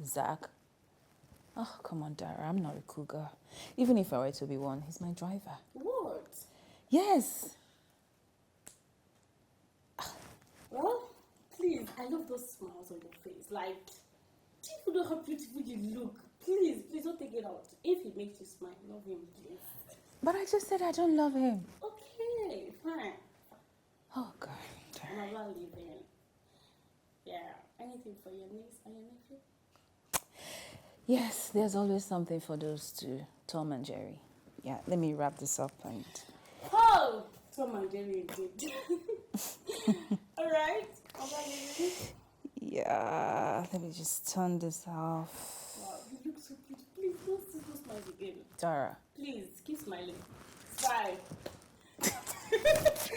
Zach. Oh, come on, Dara. I'm not a cool girl. Even if I were to be one, he's my driver. What? Yes. Well, please, I love those smiles on your face. Like, do you know how beautiful you look? Please don't take it out. If he makes you smile, love him, please. But I just said I don't love him. Okay, fine. Oh, God. I'm not leaving. Yeah, anything for your niece and your nephew? Yes, there's always something for those two, Tom and Jerry. Yeah, let me wrap this up and... Oh! Tom and Jerry indeed. Alright, I'm not leaving. Yeah, let me just turn this off. Wow, you look so pretty. Please, don't see those smiles again. Dara. Please, keep smiling. Bye.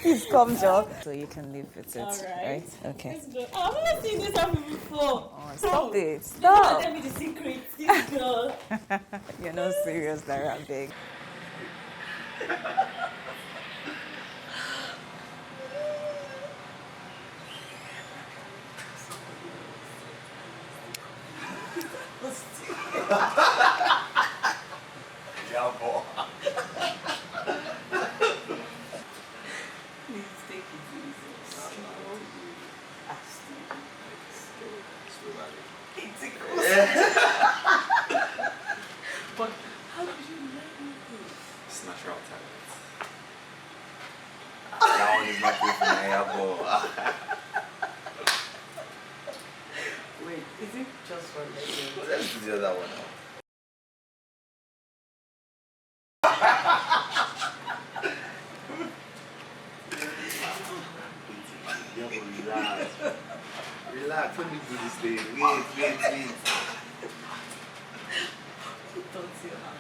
Please come, Joe. So you can live with it, Alright. right? Okay. Let's go. Oh, I've never seen this happen before. Oh, stop it. You Stop. tell me the secret, this girl. You're not serious, Dara, big. But how did you let me do? It's natural talent. That one is not good for my elbow. Wait, is it just for me? Let's do the other one now. Relax. Relax, let me do this thing. Wait. Don't see how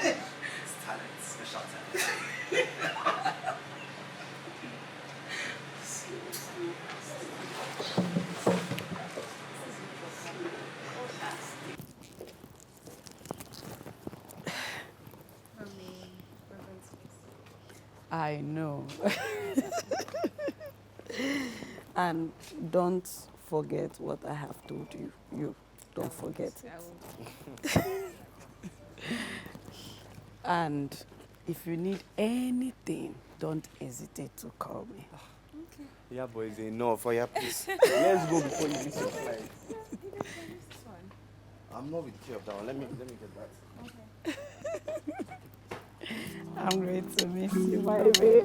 It's talent, special talent. I know. And don't forget what I have told you. You don't forget it. And if you need anything, don't hesitate to call me. Okay. Yeah, boys, enough. Oh, yeah, please. Let's go before you miss your flight. I'm not with the key of that one. Let me get that. I'm ready to miss you, my baby.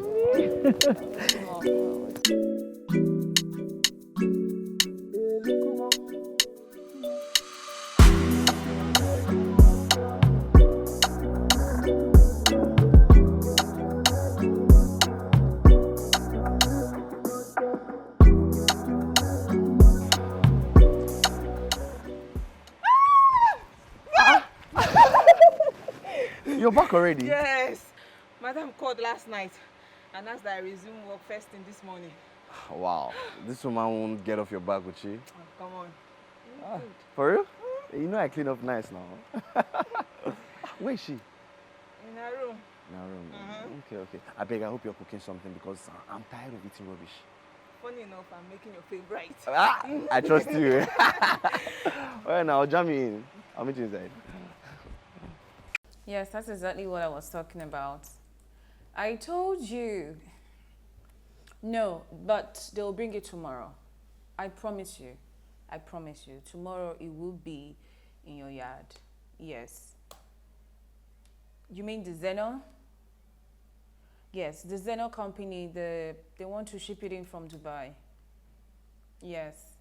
You're back already? Yes. Madam called last night and asked that I resume work first thing this morning. Wow, this woman won't get off your back, would she? Oh, come on. For real? You know I clean up nice now. Where is she? In her room. In her room. Okay. I beg, I hope you're cooking something because I'm tired of eating rubbish. Funny enough, I'm making your favorite. I trust you. Well, now, jam me in. I'll meet you inside. Yes, that's exactly what I was talking about. I told you. No, but they'll bring it tomorrow. I promise you. I promise you. Tomorrow it will be in your yard. Yes. You mean the Zeno? Yes, the Zeno company, they want to ship it in from Dubai. Yes.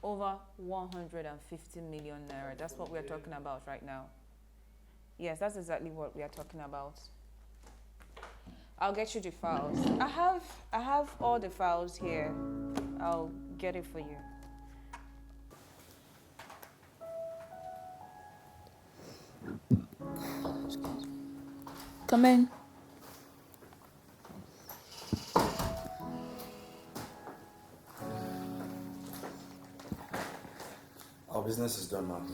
Over 150 million naira. That's what we're talking about right now. Yes, that's exactly what we are talking about. I'll get you the files. I have all the files here. I'll get it for you. Come in. Our business is done, ma'am.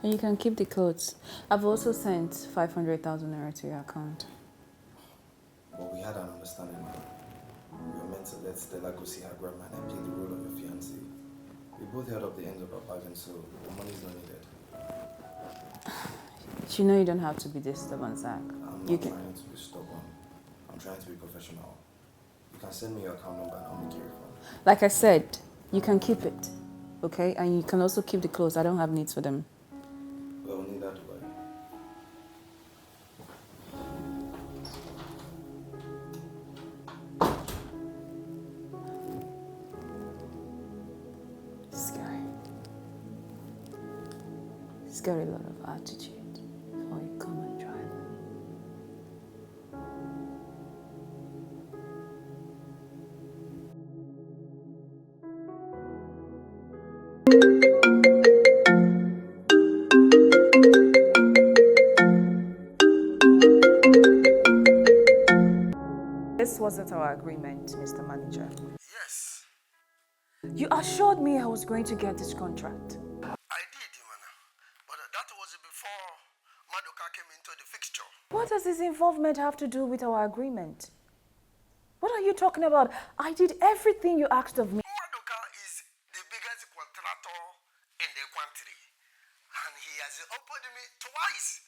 And you can keep the clothes. I've also sent 500,000 naira to your account. But we had an understanding, ma'am. We were meant to let Stella go see her grandma and I played the role of your fiance. We both held up the end of our bargain, so the money is not needed. You know you don't have to be this stubborn, Zach. I'm not trying to be stubborn. I'm trying to be professional. You can send me your account number and I'll make you refund. Like I said, you can keep it, okay? And you can also keep the clothes. I don't have needs for them. Well, neither do I. Scary. He's got a lot of attitude for a common driver. This wasn't our agreement, Mr. Manager. Yes. You assured me I was going to get this contract. I did, Imana. But that was before Madoka came into the fixture. What does this involvement have to do with our agreement? What are you talking about? I did everything you asked of me. Madoka is the biggest contractor in the country. And he has offered me twice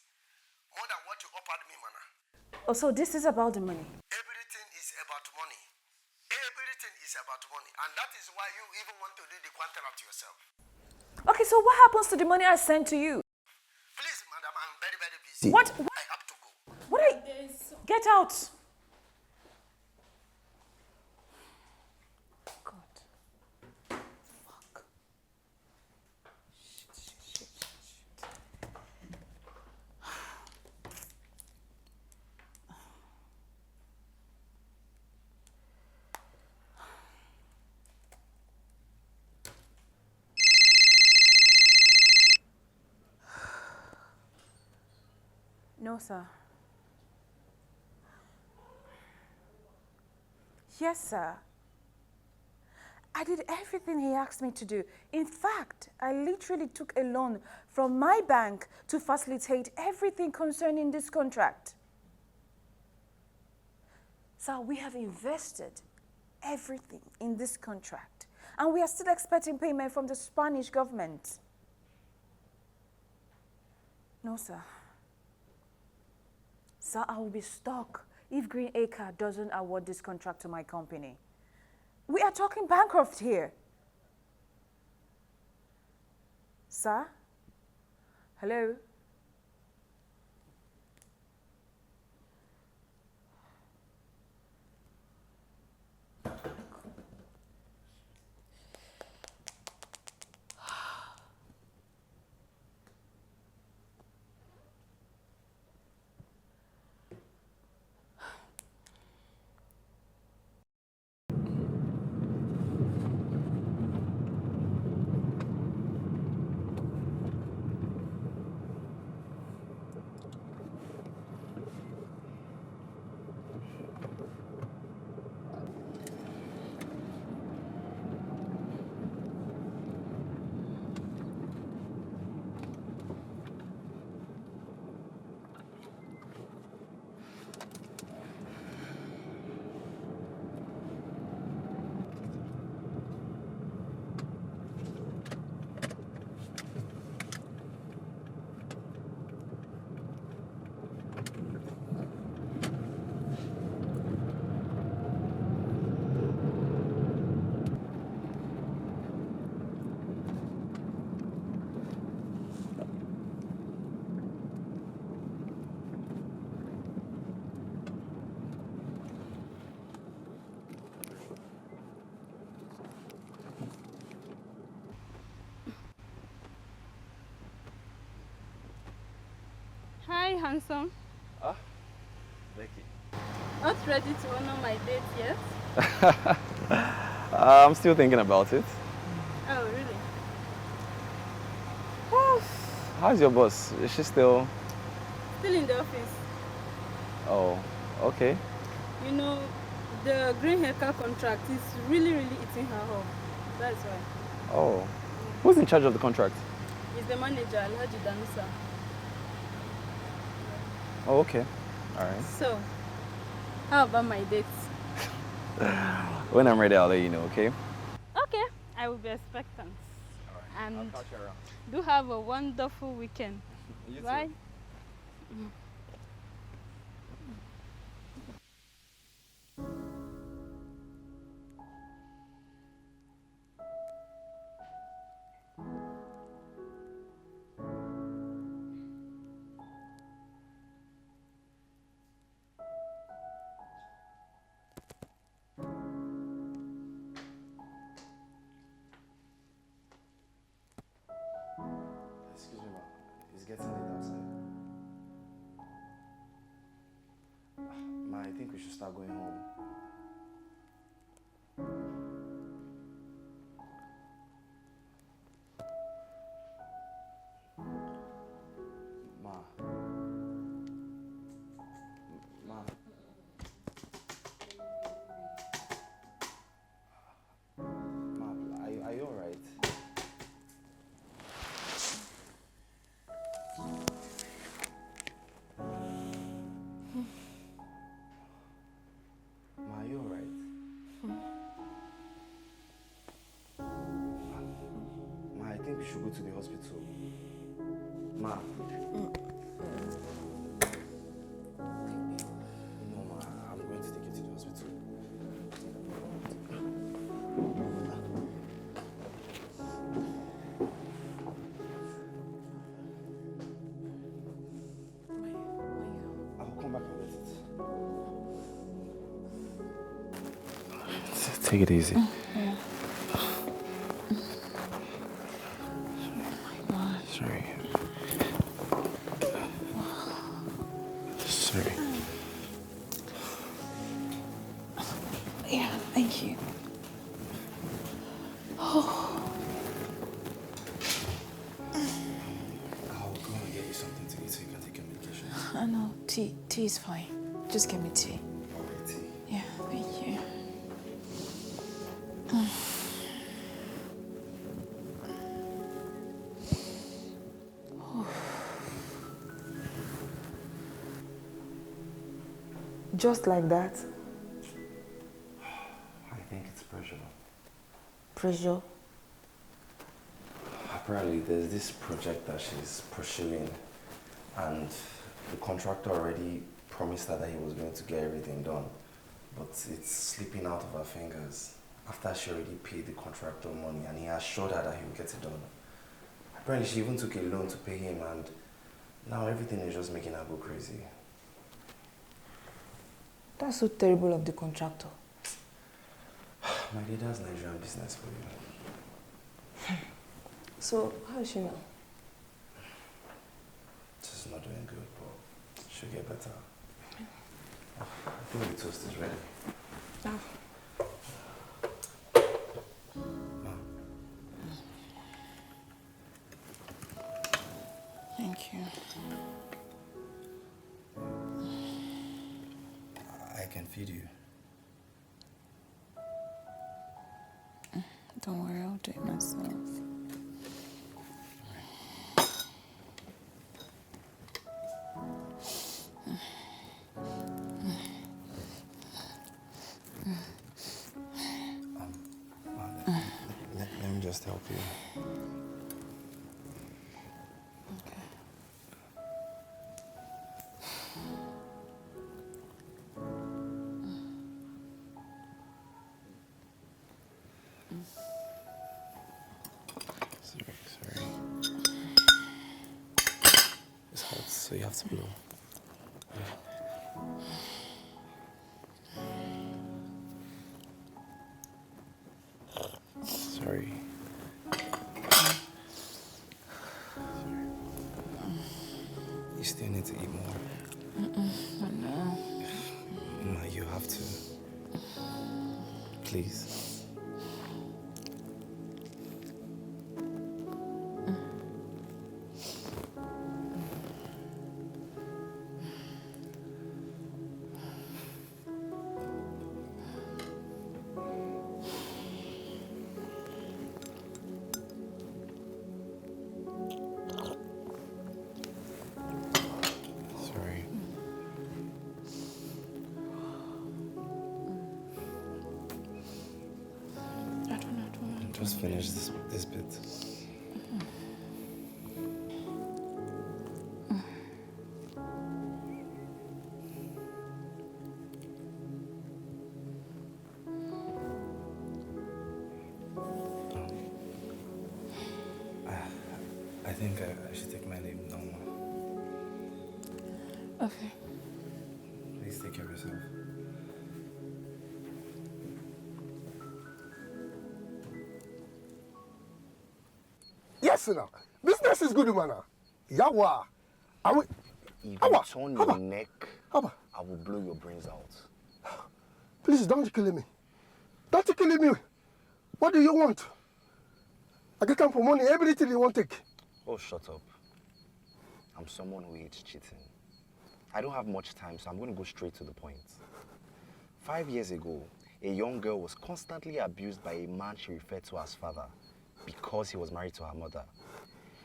more than what you offered me, Mana. Oh, so this is about the money. Everything is about money. Everything is about money. And that is why you even want to do the contract yourself. Okay, so what happens to the money I sent to you? Please, madam, I'm very, very busy. What? I have to go. Get out! God. Fuck. Shit. No, sir. Yes, sir. I did everything he asked me to do. In fact, I literally took a loan from my bank to facilitate everything concerning this contract. Sir, we have invested everything in this contract, and we are still expecting payment from the Spanish government. No, sir. Sir, I will be stuck if Green Acre doesn't award this contract to my company. We are talking bankrupt here. Sir? Hello? handsome. Ah, Becky. Not ready to honor my date yet? I'm still thinking about it. Oh, really? How's your boss? Is she still... Still in the office. Oh, okay. You know, the green haircut contract is really eating her up. That's why. Oh. Who's in charge of the contract? He's the manager, Alhaji Danusa. Oh, okay. All right. So, how about my dates? When I'm ready, I'll let you know, okay? Okay, I will be expectant. All right. And I'll catch you around. do have a wonderful weekend. You too. Bye. Excuse me, ma. It's getting late outside. Ma, I think we should start going home. Ma. Ma. Ma, are you alright? Ma, are you alright? Ma, I think we should go to the hospital. Ma. No, ma, I'm going to take you to the hospital. I'll come back and get it. Take it easy. Sorry. Sorry. Yeah, thank you. Oh. I'll go and get you something to eat so you can take your medication. No, tea is fine. Just give me tea. Alright, tea. Yeah, thank you. Just like that? I think it's pressure. Pressure? Apparently, there's this project that she's pursuing, and the contractor already promised her that he was going to get everything done, but it's slipping out of her fingers after she already paid the contractor money, and he assured her that he will get it done. Apparently, she even took a loan to pay him, and now everything is just making her go crazy. That's so terrible of the contractor. My dear, that's Nigerian business for you. So, how is she now? She's not doing good, but she'll get better. I think the toast is ready. Ah. Thank you. I can feed you. Don't worry, I'll do it myself. Let me just help you. Sorry. It's hot, so you have to blow. Sorry. You still need to eat more. I know. Ma, you have to. Please. Just finish this bit. I think I should take my leave now. Okay. Please take care of yourself. Yes, now. Business is good, man. Yawa. If you turn your neck, I will blow your brains out. Please don't kill me. Don't kill me. What do you want? I can come for money, everything you want to take. Oh, shut up. I'm someone who hates cheating. I don't have much time, so I'm going to go straight to the point. 5 years ago, a young girl was constantly abused by a man she referred to as father because he was married to her mother.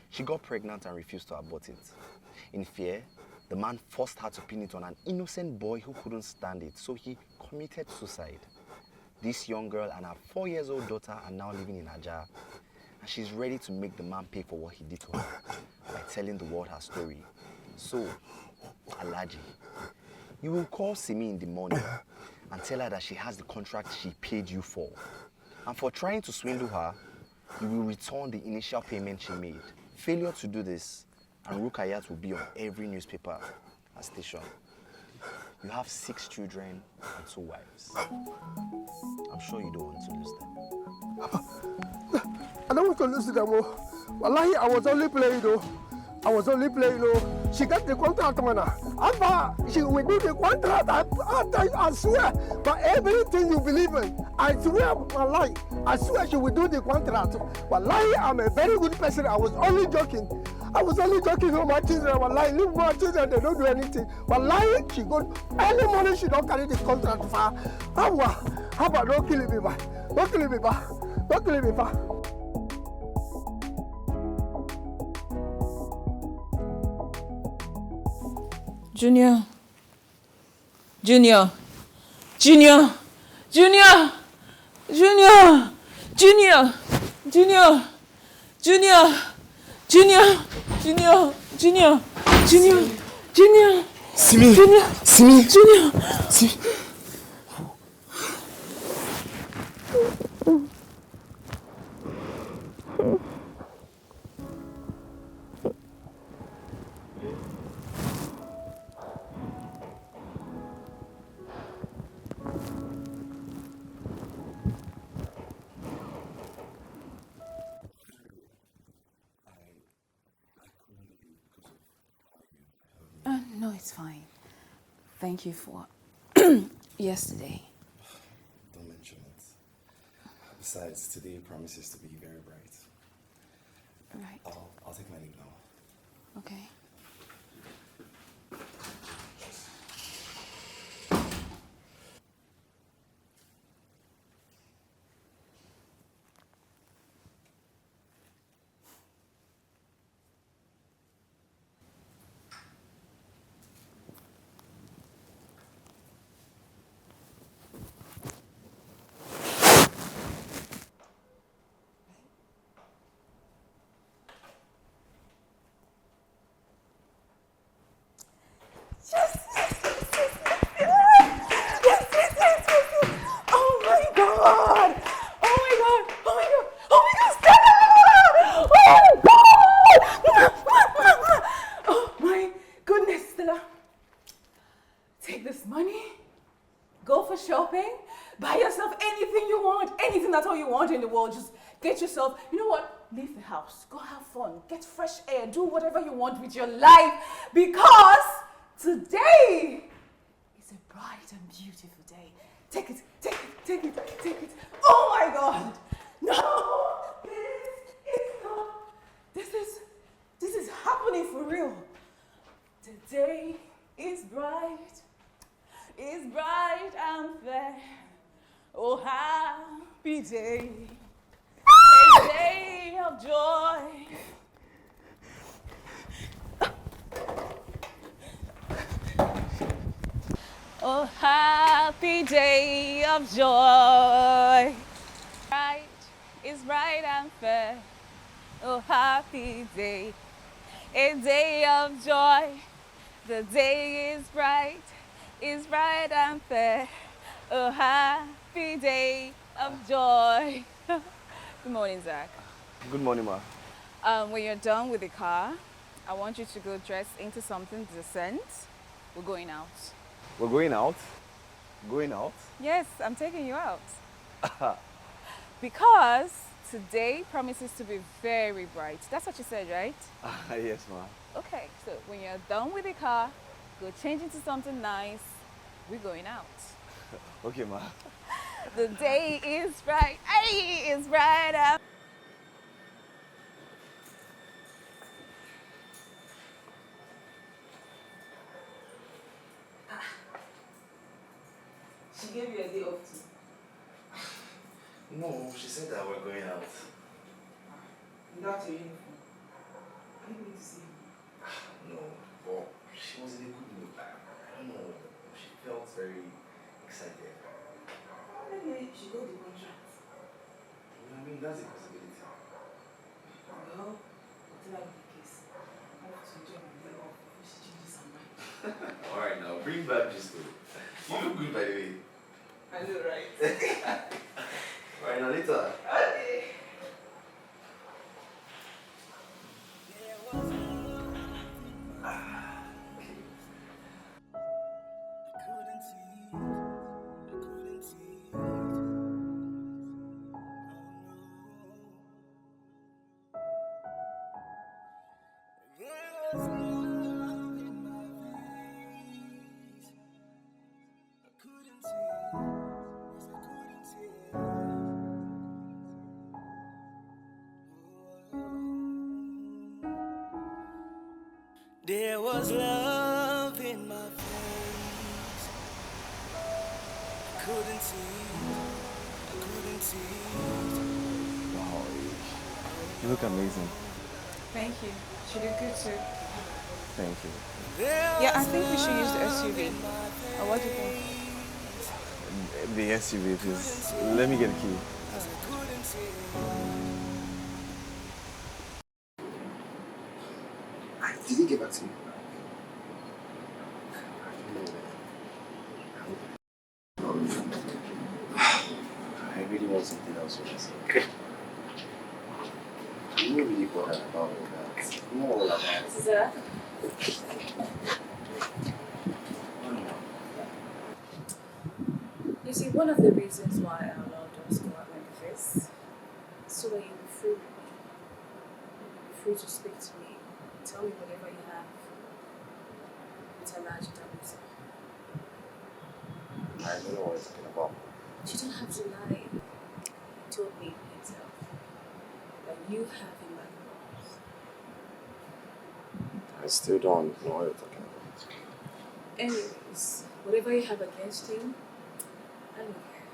She got pregnant and refused to abort it. In fear, the man forced her to pin it on an innocent boy who couldn't stand it, so he committed suicide. This young girl and her 4-year-old daughter are now living in Aja, and she's ready to make the man pay for what he did to her by telling the world her story. So, Alaji, you will call Simi in the morning and tell her that she has the contract she paid you for. And for trying to swindle her, you will return the initial payment she made. Failure to do this, and Rukayat will be on every newspaper and station. You have 6 children and 2 wives. I'm sure you don't want to lose them. I don't want to lose them. Wallahi, I was only playing though. She got the contract, man. After she will do the contract, I swear. But everything you believe in, I swear, wallahi, I swear she will do the contract. Wallahi, I'm a very good person. I was only joking with my children. Wallahi, leave my children, they don't do anything. Wallahi, she go early morning, she don't carry the contract for her. How about don't kill me, ba? Don't kill me, ba? Don't kill me, ba? Junior. Simi. No, it's fine. Thank you for yesterday. Don't mention it. Besides, today promises to be very bright. Right. I'll take my leave now. Okay. get yourself, you know what? Leave the house, go have fun, get fresh air, do whatever you want with your life, because today is a bright and beautiful day. Take it, take it, take it, take it. Oh my God! No! This is not. This is happening for real. Today is bright and fair. Oh, happy day, a day of joy. Oh, happy day of joy. Bright is bright and fair. Oh, happy day, a day of joy. The day is bright and fair. Oh, happy day of joy. Good morning, Zach. Good morning, ma. When you're done with the car, I want you to go dress into something decent. We're going out. We're going out? Going out? Yes, I'm taking you out. Because today promises to be very bright. That's what you said, right? Yes, ma. Okay, so when you're done with the car, go change into something nice. We're going out. Okay, ma. The day is bright. Hey, it's bright out. She gave you a day off too. No, she said that we're going out. Without your uniform. I need to see you. No, but she was in a good mood. I don't know. She felt very excited. Maybe she got the contract. I mean, that's a possibility. Well, whatever be the case, I have to enjoy my day off before she changes her mind. Alright, now bring back this food. You look good, by the way. I know, right? Alright, now later. Okay. There was love in my face. I couldn't see it. Wow, you look amazing. Thank you. She did good too. Thank you. Yeah, I think we should use the SUV. Or what do you think? The SUV, please. Let me get the key. Did he get back to you? I really want something else to say. I'm not really bothered about all that. I'm not all about that. Zach? You see, one of the reasons why I allowed us to go out like this is so that you be free with me. Free to speak to me. Tell me whatever you have. It's a large damage. I don't know what you're talking about. You don't have to lie. You told me yourself that you have him by the balls. I still don't know what you're talking about. Anyways, whatever you have against him, I don't care.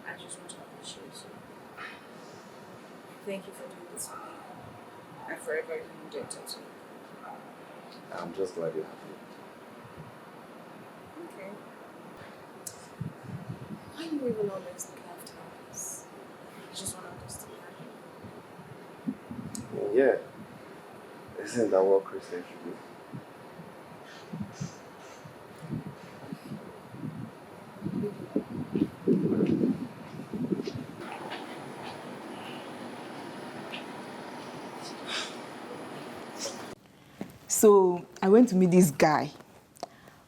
I just want to appreciate you. Thank you for doing this for me. I'm forever indebted to you. I'm just glad you're happy. Okay. Why are you even always looking after us? You just want us to be happy. Yeah. Isn't that what Christians should do? So I went to meet this guy.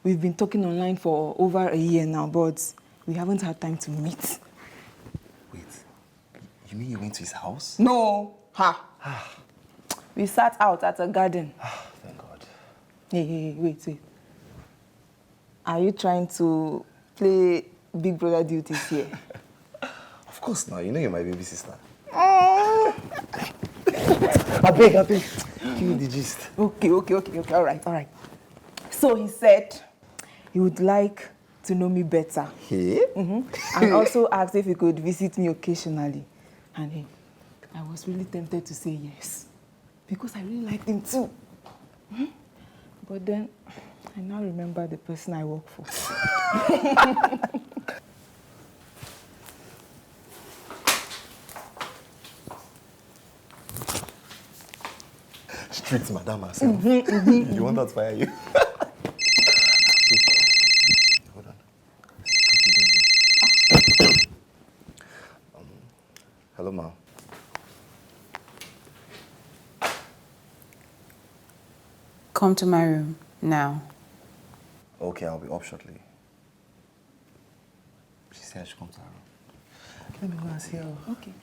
We've been talking online for over a year now, but we haven't had time to meet. Wait, You mean you went to his house? No. Ha. We sat out at a garden. Thank God. Hey, wait. Are you trying to play Big Brother duties here? Of course not. You know you're my baby sister. I beg. Give me the gist. Okay. All right. So he said he would like to know me better. Hey? And also asked if he could visit me occasionally. And I was really tempted to say yes. Because I really liked him too. But then, I now remember the person I work for. Strict madam herself. You want her to fire you? Hold on. Hello, ma. Come to my room now. Okay, I'll be up shortly. She said I should come to her room. Let me go and see her. Okay.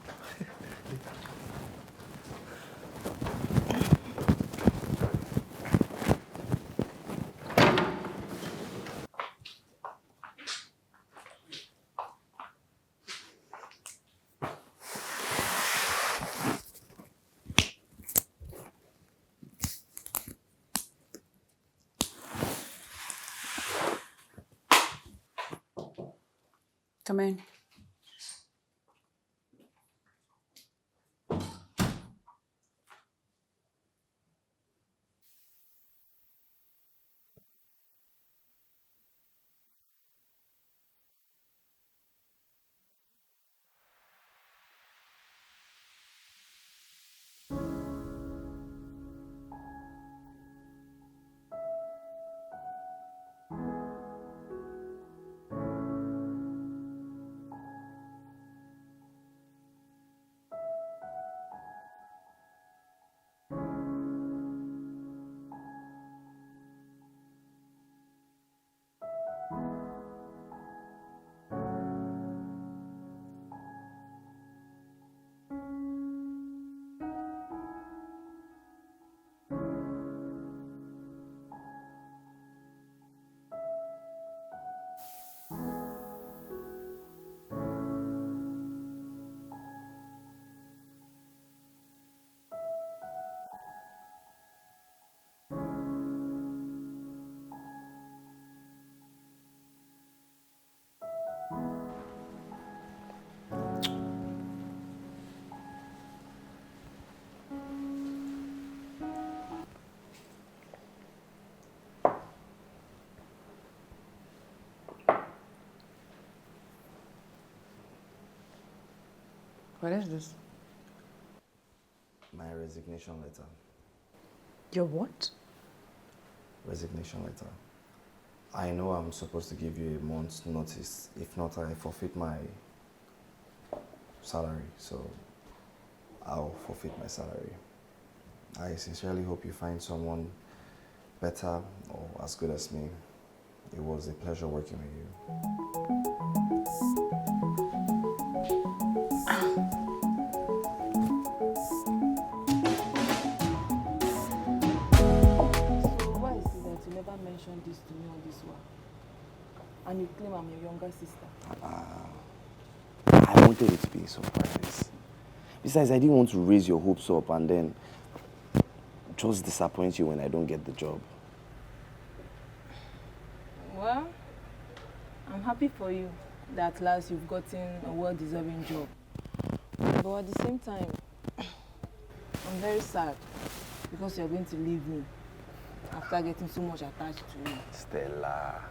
Come in. What is this? My resignation letter. Your what? Resignation letter. I know I'm supposed to give you a month's notice. If not, I forfeit my salary. So I'll forfeit my salary. I sincerely hope you find someone better or as good as me. It was a pleasure working with you. Mention this to me on this one, and you claim I'm your younger sister. I wanted it to be a surprise. Besides, I didn't want to raise your hopes up and then just disappoint you when I don't get the job. Well, I'm happy for you that at last you've gotten a well-deserving job. But at the same time, I'm very sad because you're going to leave me after getting so much attached to you. Stella,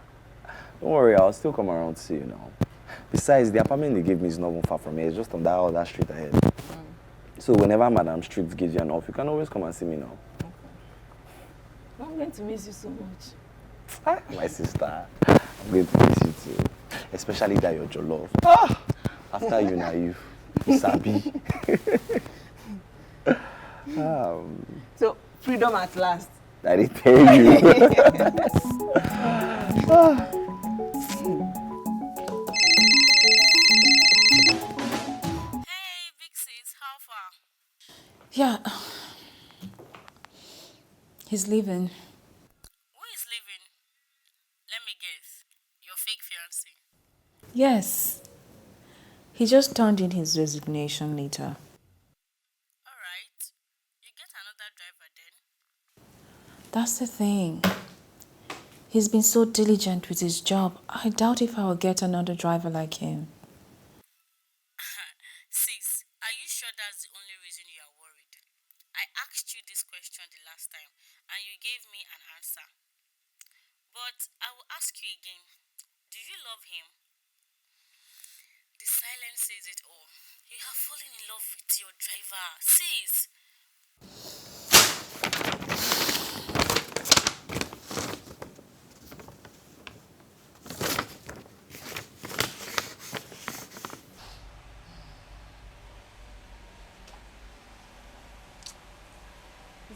don't worry, I'll still come around to see you now. Besides, the apartment they gave me is not even far from here. It's just on that other street ahead. So whenever Madam Street gives you an off, you can always come and see me now. Okay. I'm going to miss you so much. My sister, I'm going to miss you too. Especially that you're your love. After you now, you sabi. So, freedom at last. I didn't tell you. Hey, big sis. Yeah. He's leaving. Who is leaving? Let me guess. Your fake fiance. Yes. He just turned in his resignation letter. Alright. You get another driver then? That's the thing. He's been so diligent with his job. I doubt if I will get another driver like him. Sis, are you sure that's the only reason you are worried? I asked you this question the last time and you gave me an answer. But I will ask you again. Do you love him? The silence says it all. You have fallen in love with your driver. Sis!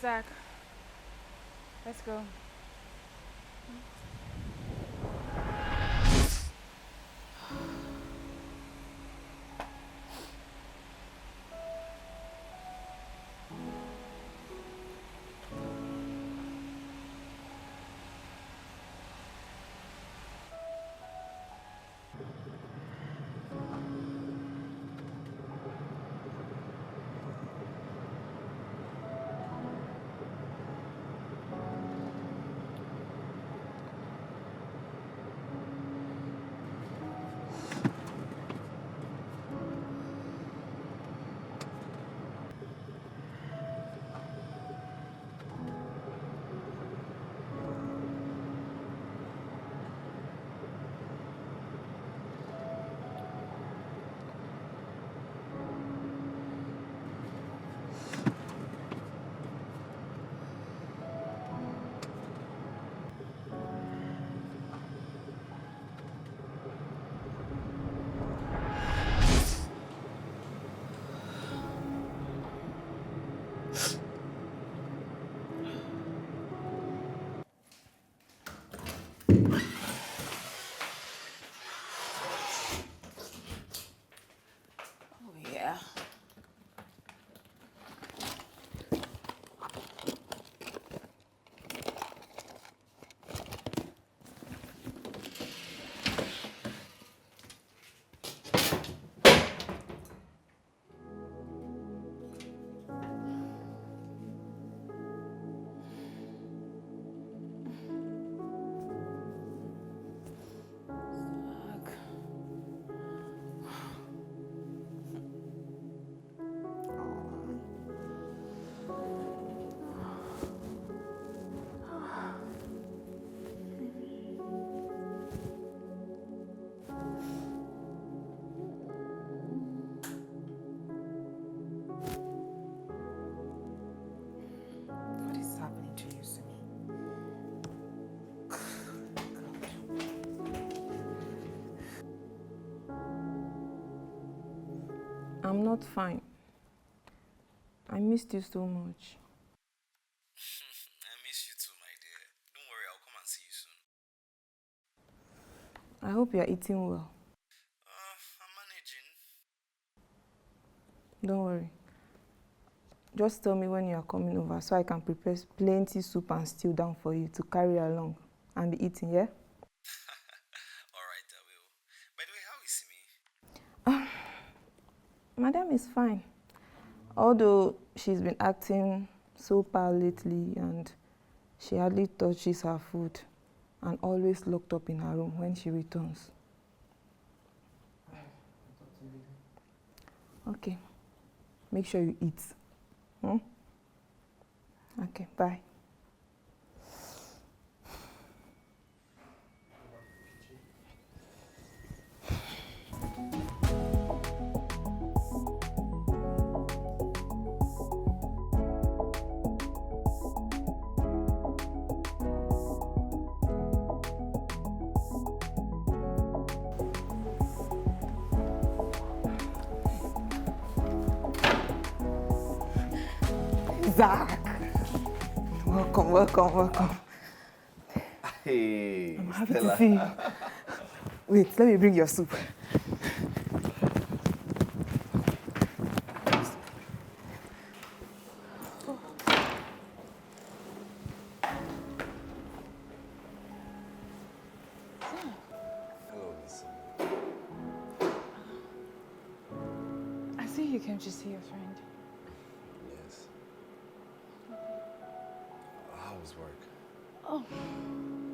Zach, let's go. Yeah. What is happening to you, Simi? I'm not fine. I missed you so much. I miss you too, my dear. Don't worry, I'll come and see you soon. I hope you're eating well. I'm managing. Don't worry. Just tell me when you are coming over so I can prepare plenty soup and stew down for you to carry along and be eating, yeah? Alright, I will. By the way, how is Simi? Madam is fine. Although she's been acting so pale lately and she hardly touches her food and always locked up in her room when she returns. Okay. Make sure you eat. Okay, bye. Zach! Welcome, welcome, welcome. Hey, I'm happy Stella. to see you. Wait, let me bring your soup. came to see your friend. Yes. How was work? Oh,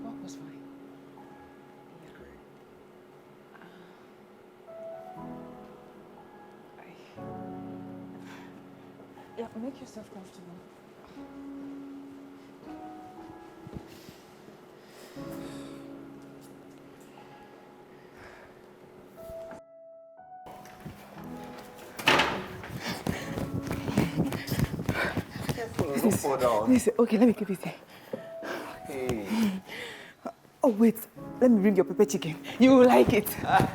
work was fine. Great. Yeah, make yourself comfortable. Don't fall down. Listen, okay, let me keep it here. Hey. Oh, wait. Let me bring your pepper chicken. You will like it. I've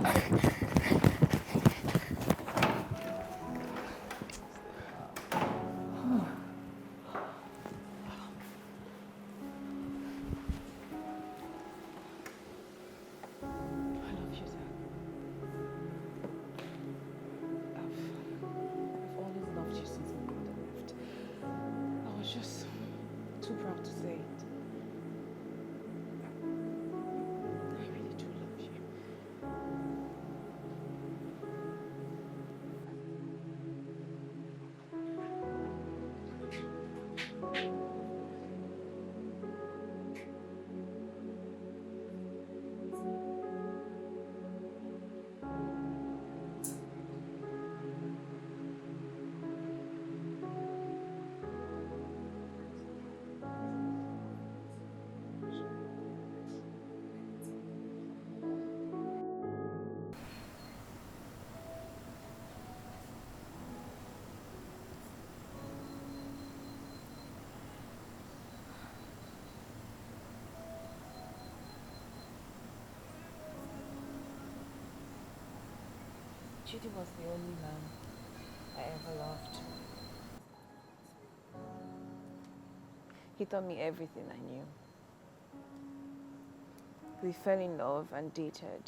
always loved you since my mother left. I was just too proud to say it. I really do love you. Chidi was the only man I ever loved. He taught me everything I knew. We fell in love and dated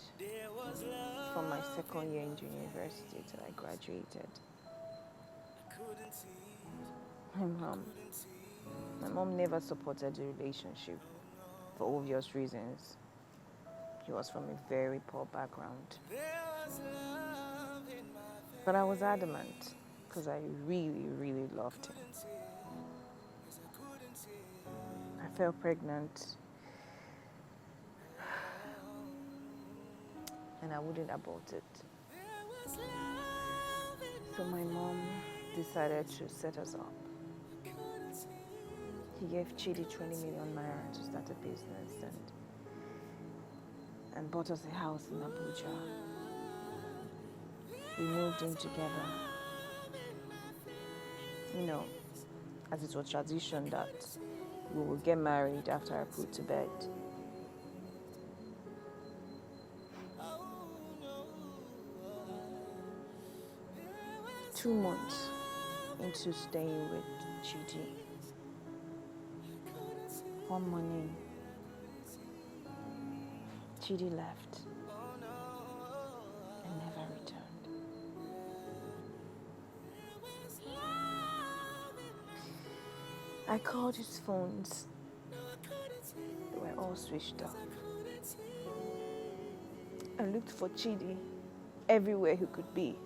from my second year in university till I graduated. My mom never supported the relationship for obvious reasons. He was from a very poor background. But I was adamant because I really, really loved him. I fell pregnant and I wouldn't abort it. So my mom decided to set us up. He gave Chidi 20 million naira to start a business and bought us a house in Abuja. We moved in together. You know, as it was tradition that we would get married after I put to bed. Two months into staying with Chidi, one morning, Chidi left and never returned. I called his phones. They were all switched off. I looked for Chidi everywhere he could be.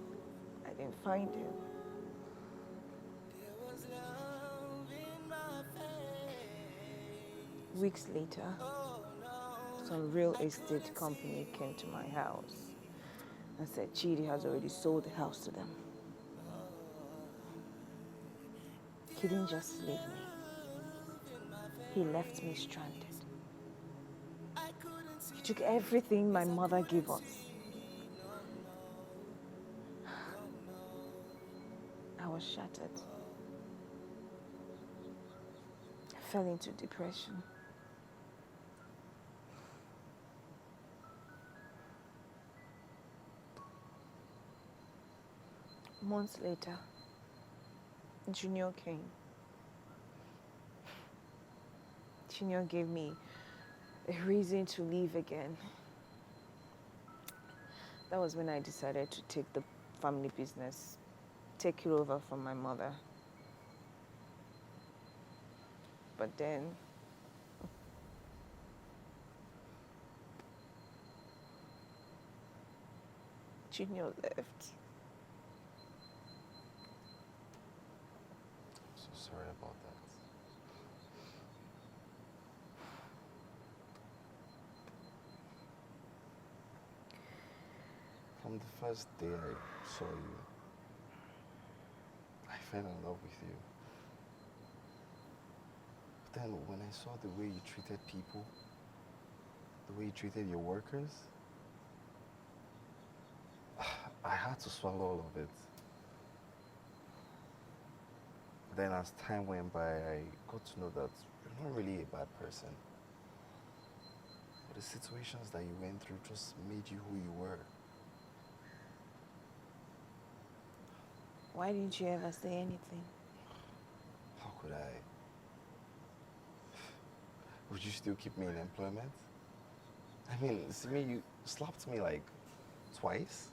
I didn't find him. Weeks later, some real estate company came to my house and said Chidi has already sold the house to them. He didn't just leave me. He left me stranded. He took everything my mother gave us. I was shattered. I fell into depression. Months later, Junior came. Junior gave me a reason to leave again. That was when I decided to take the family business, take it over from my mother. But then, Junior left. sorry about that. From the first day I saw you, I fell in love with you. But then when I saw the way you treated people, the way you treated your workers, I had to swallow all of it. Then as time went by, I got to know that you're not really a bad person. But the situations that you went through just made you who you were. Why didn't you ever say anything? How could I? Would you still keep me in employment? I mean, Simi, you slapped me like twice,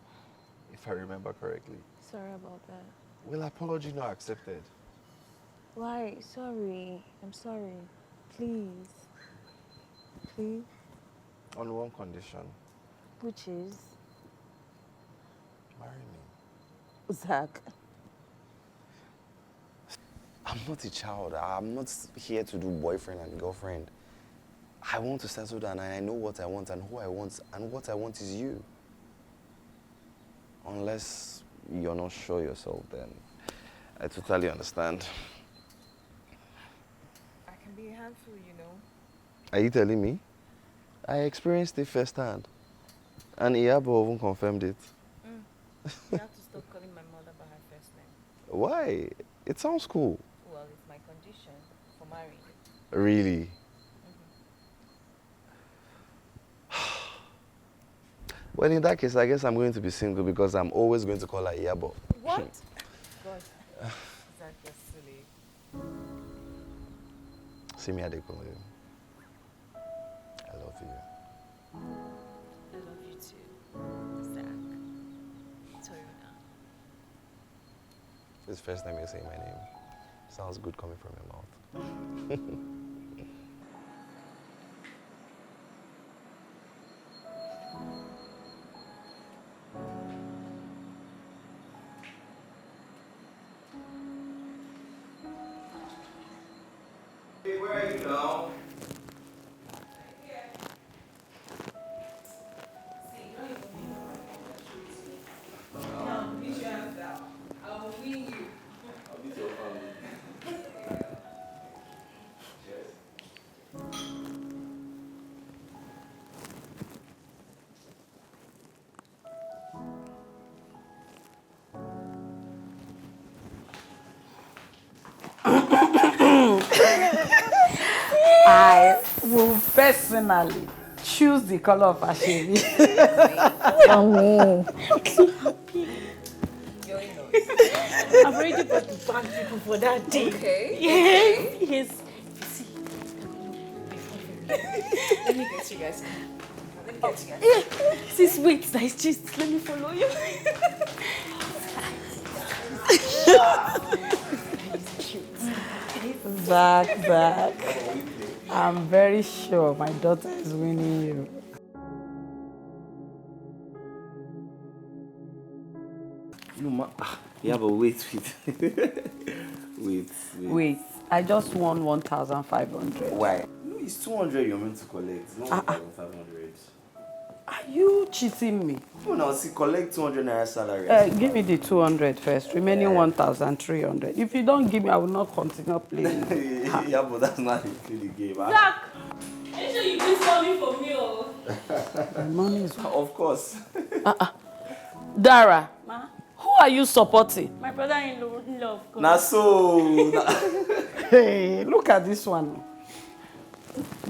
if I remember correctly. Sorry about that. Well, apology not accepted. Why? Sorry. I'm sorry. Please. Please. On one condition. Which is? Marry me. Zach. I'm not a child. I'm not here to do boyfriend and girlfriend. I want to settle down and I know what I want and who I want, and what I want is you. Unless you're not sure yourself, then I totally understand. I can be a handful, you know. Are you telling me? I experienced it firsthand. And Iyabo even confirmed it. You have to stop calling my mother by her first name. Why? It sounds cool. Well, it's my condition for marrying you. Really? Well, in that case, I guess I'm going to be single because I'm always going to call her Iyabo. What? God, Zach, you're silly. Simi Adekulu. I love you. I love you too, Zach. Toyona. It's the first time you're saying my name. Sounds good coming from your mouth. Hey, where are you now? I will personally choose the color of Asheri. Mommy. I'm so happy. I've already bought the bag people for that day. Okay. Yes. Yes. See, Let me get you guys. Let me get you guys. Sis, wait, nice just let me follow you. Zach. I'm very sure my daughter is winning you. No, yeah, but wait. Wait, I just won 1,500. Why? No, it's 200 you're meant to collect, not 1,500. Are you cheating me? No, now see, collect 200 naira salary. Give me the 200 first, remaining 1,300. If you don't give me, I will not continue playing. Yeah, but that's not the game. Zach, are you sure you bring money for me or? Money is... Of course. Dara, Ma? who are you supporting? My brother-in-law. Nah, so... Hey, look at this one.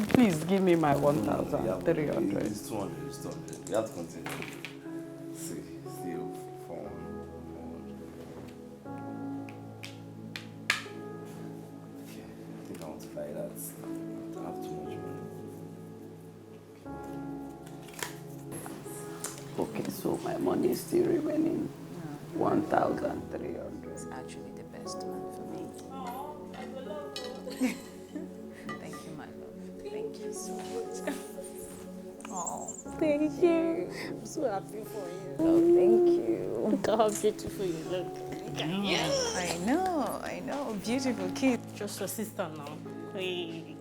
Please give me my 1,300. It's 200, it's 200. You have to continue. See, still 400. Okay, I think I want to buy that. I have too much money. Okay, so my money is still remaining 1,300. It's actually the best one for me. Thank you, my love. Thank you so much. Oh, Thank you. I'm so happy for you. oh, thank you. Look how beautiful you look. Thank I know. Beautiful kid. Just your sister now. Hey.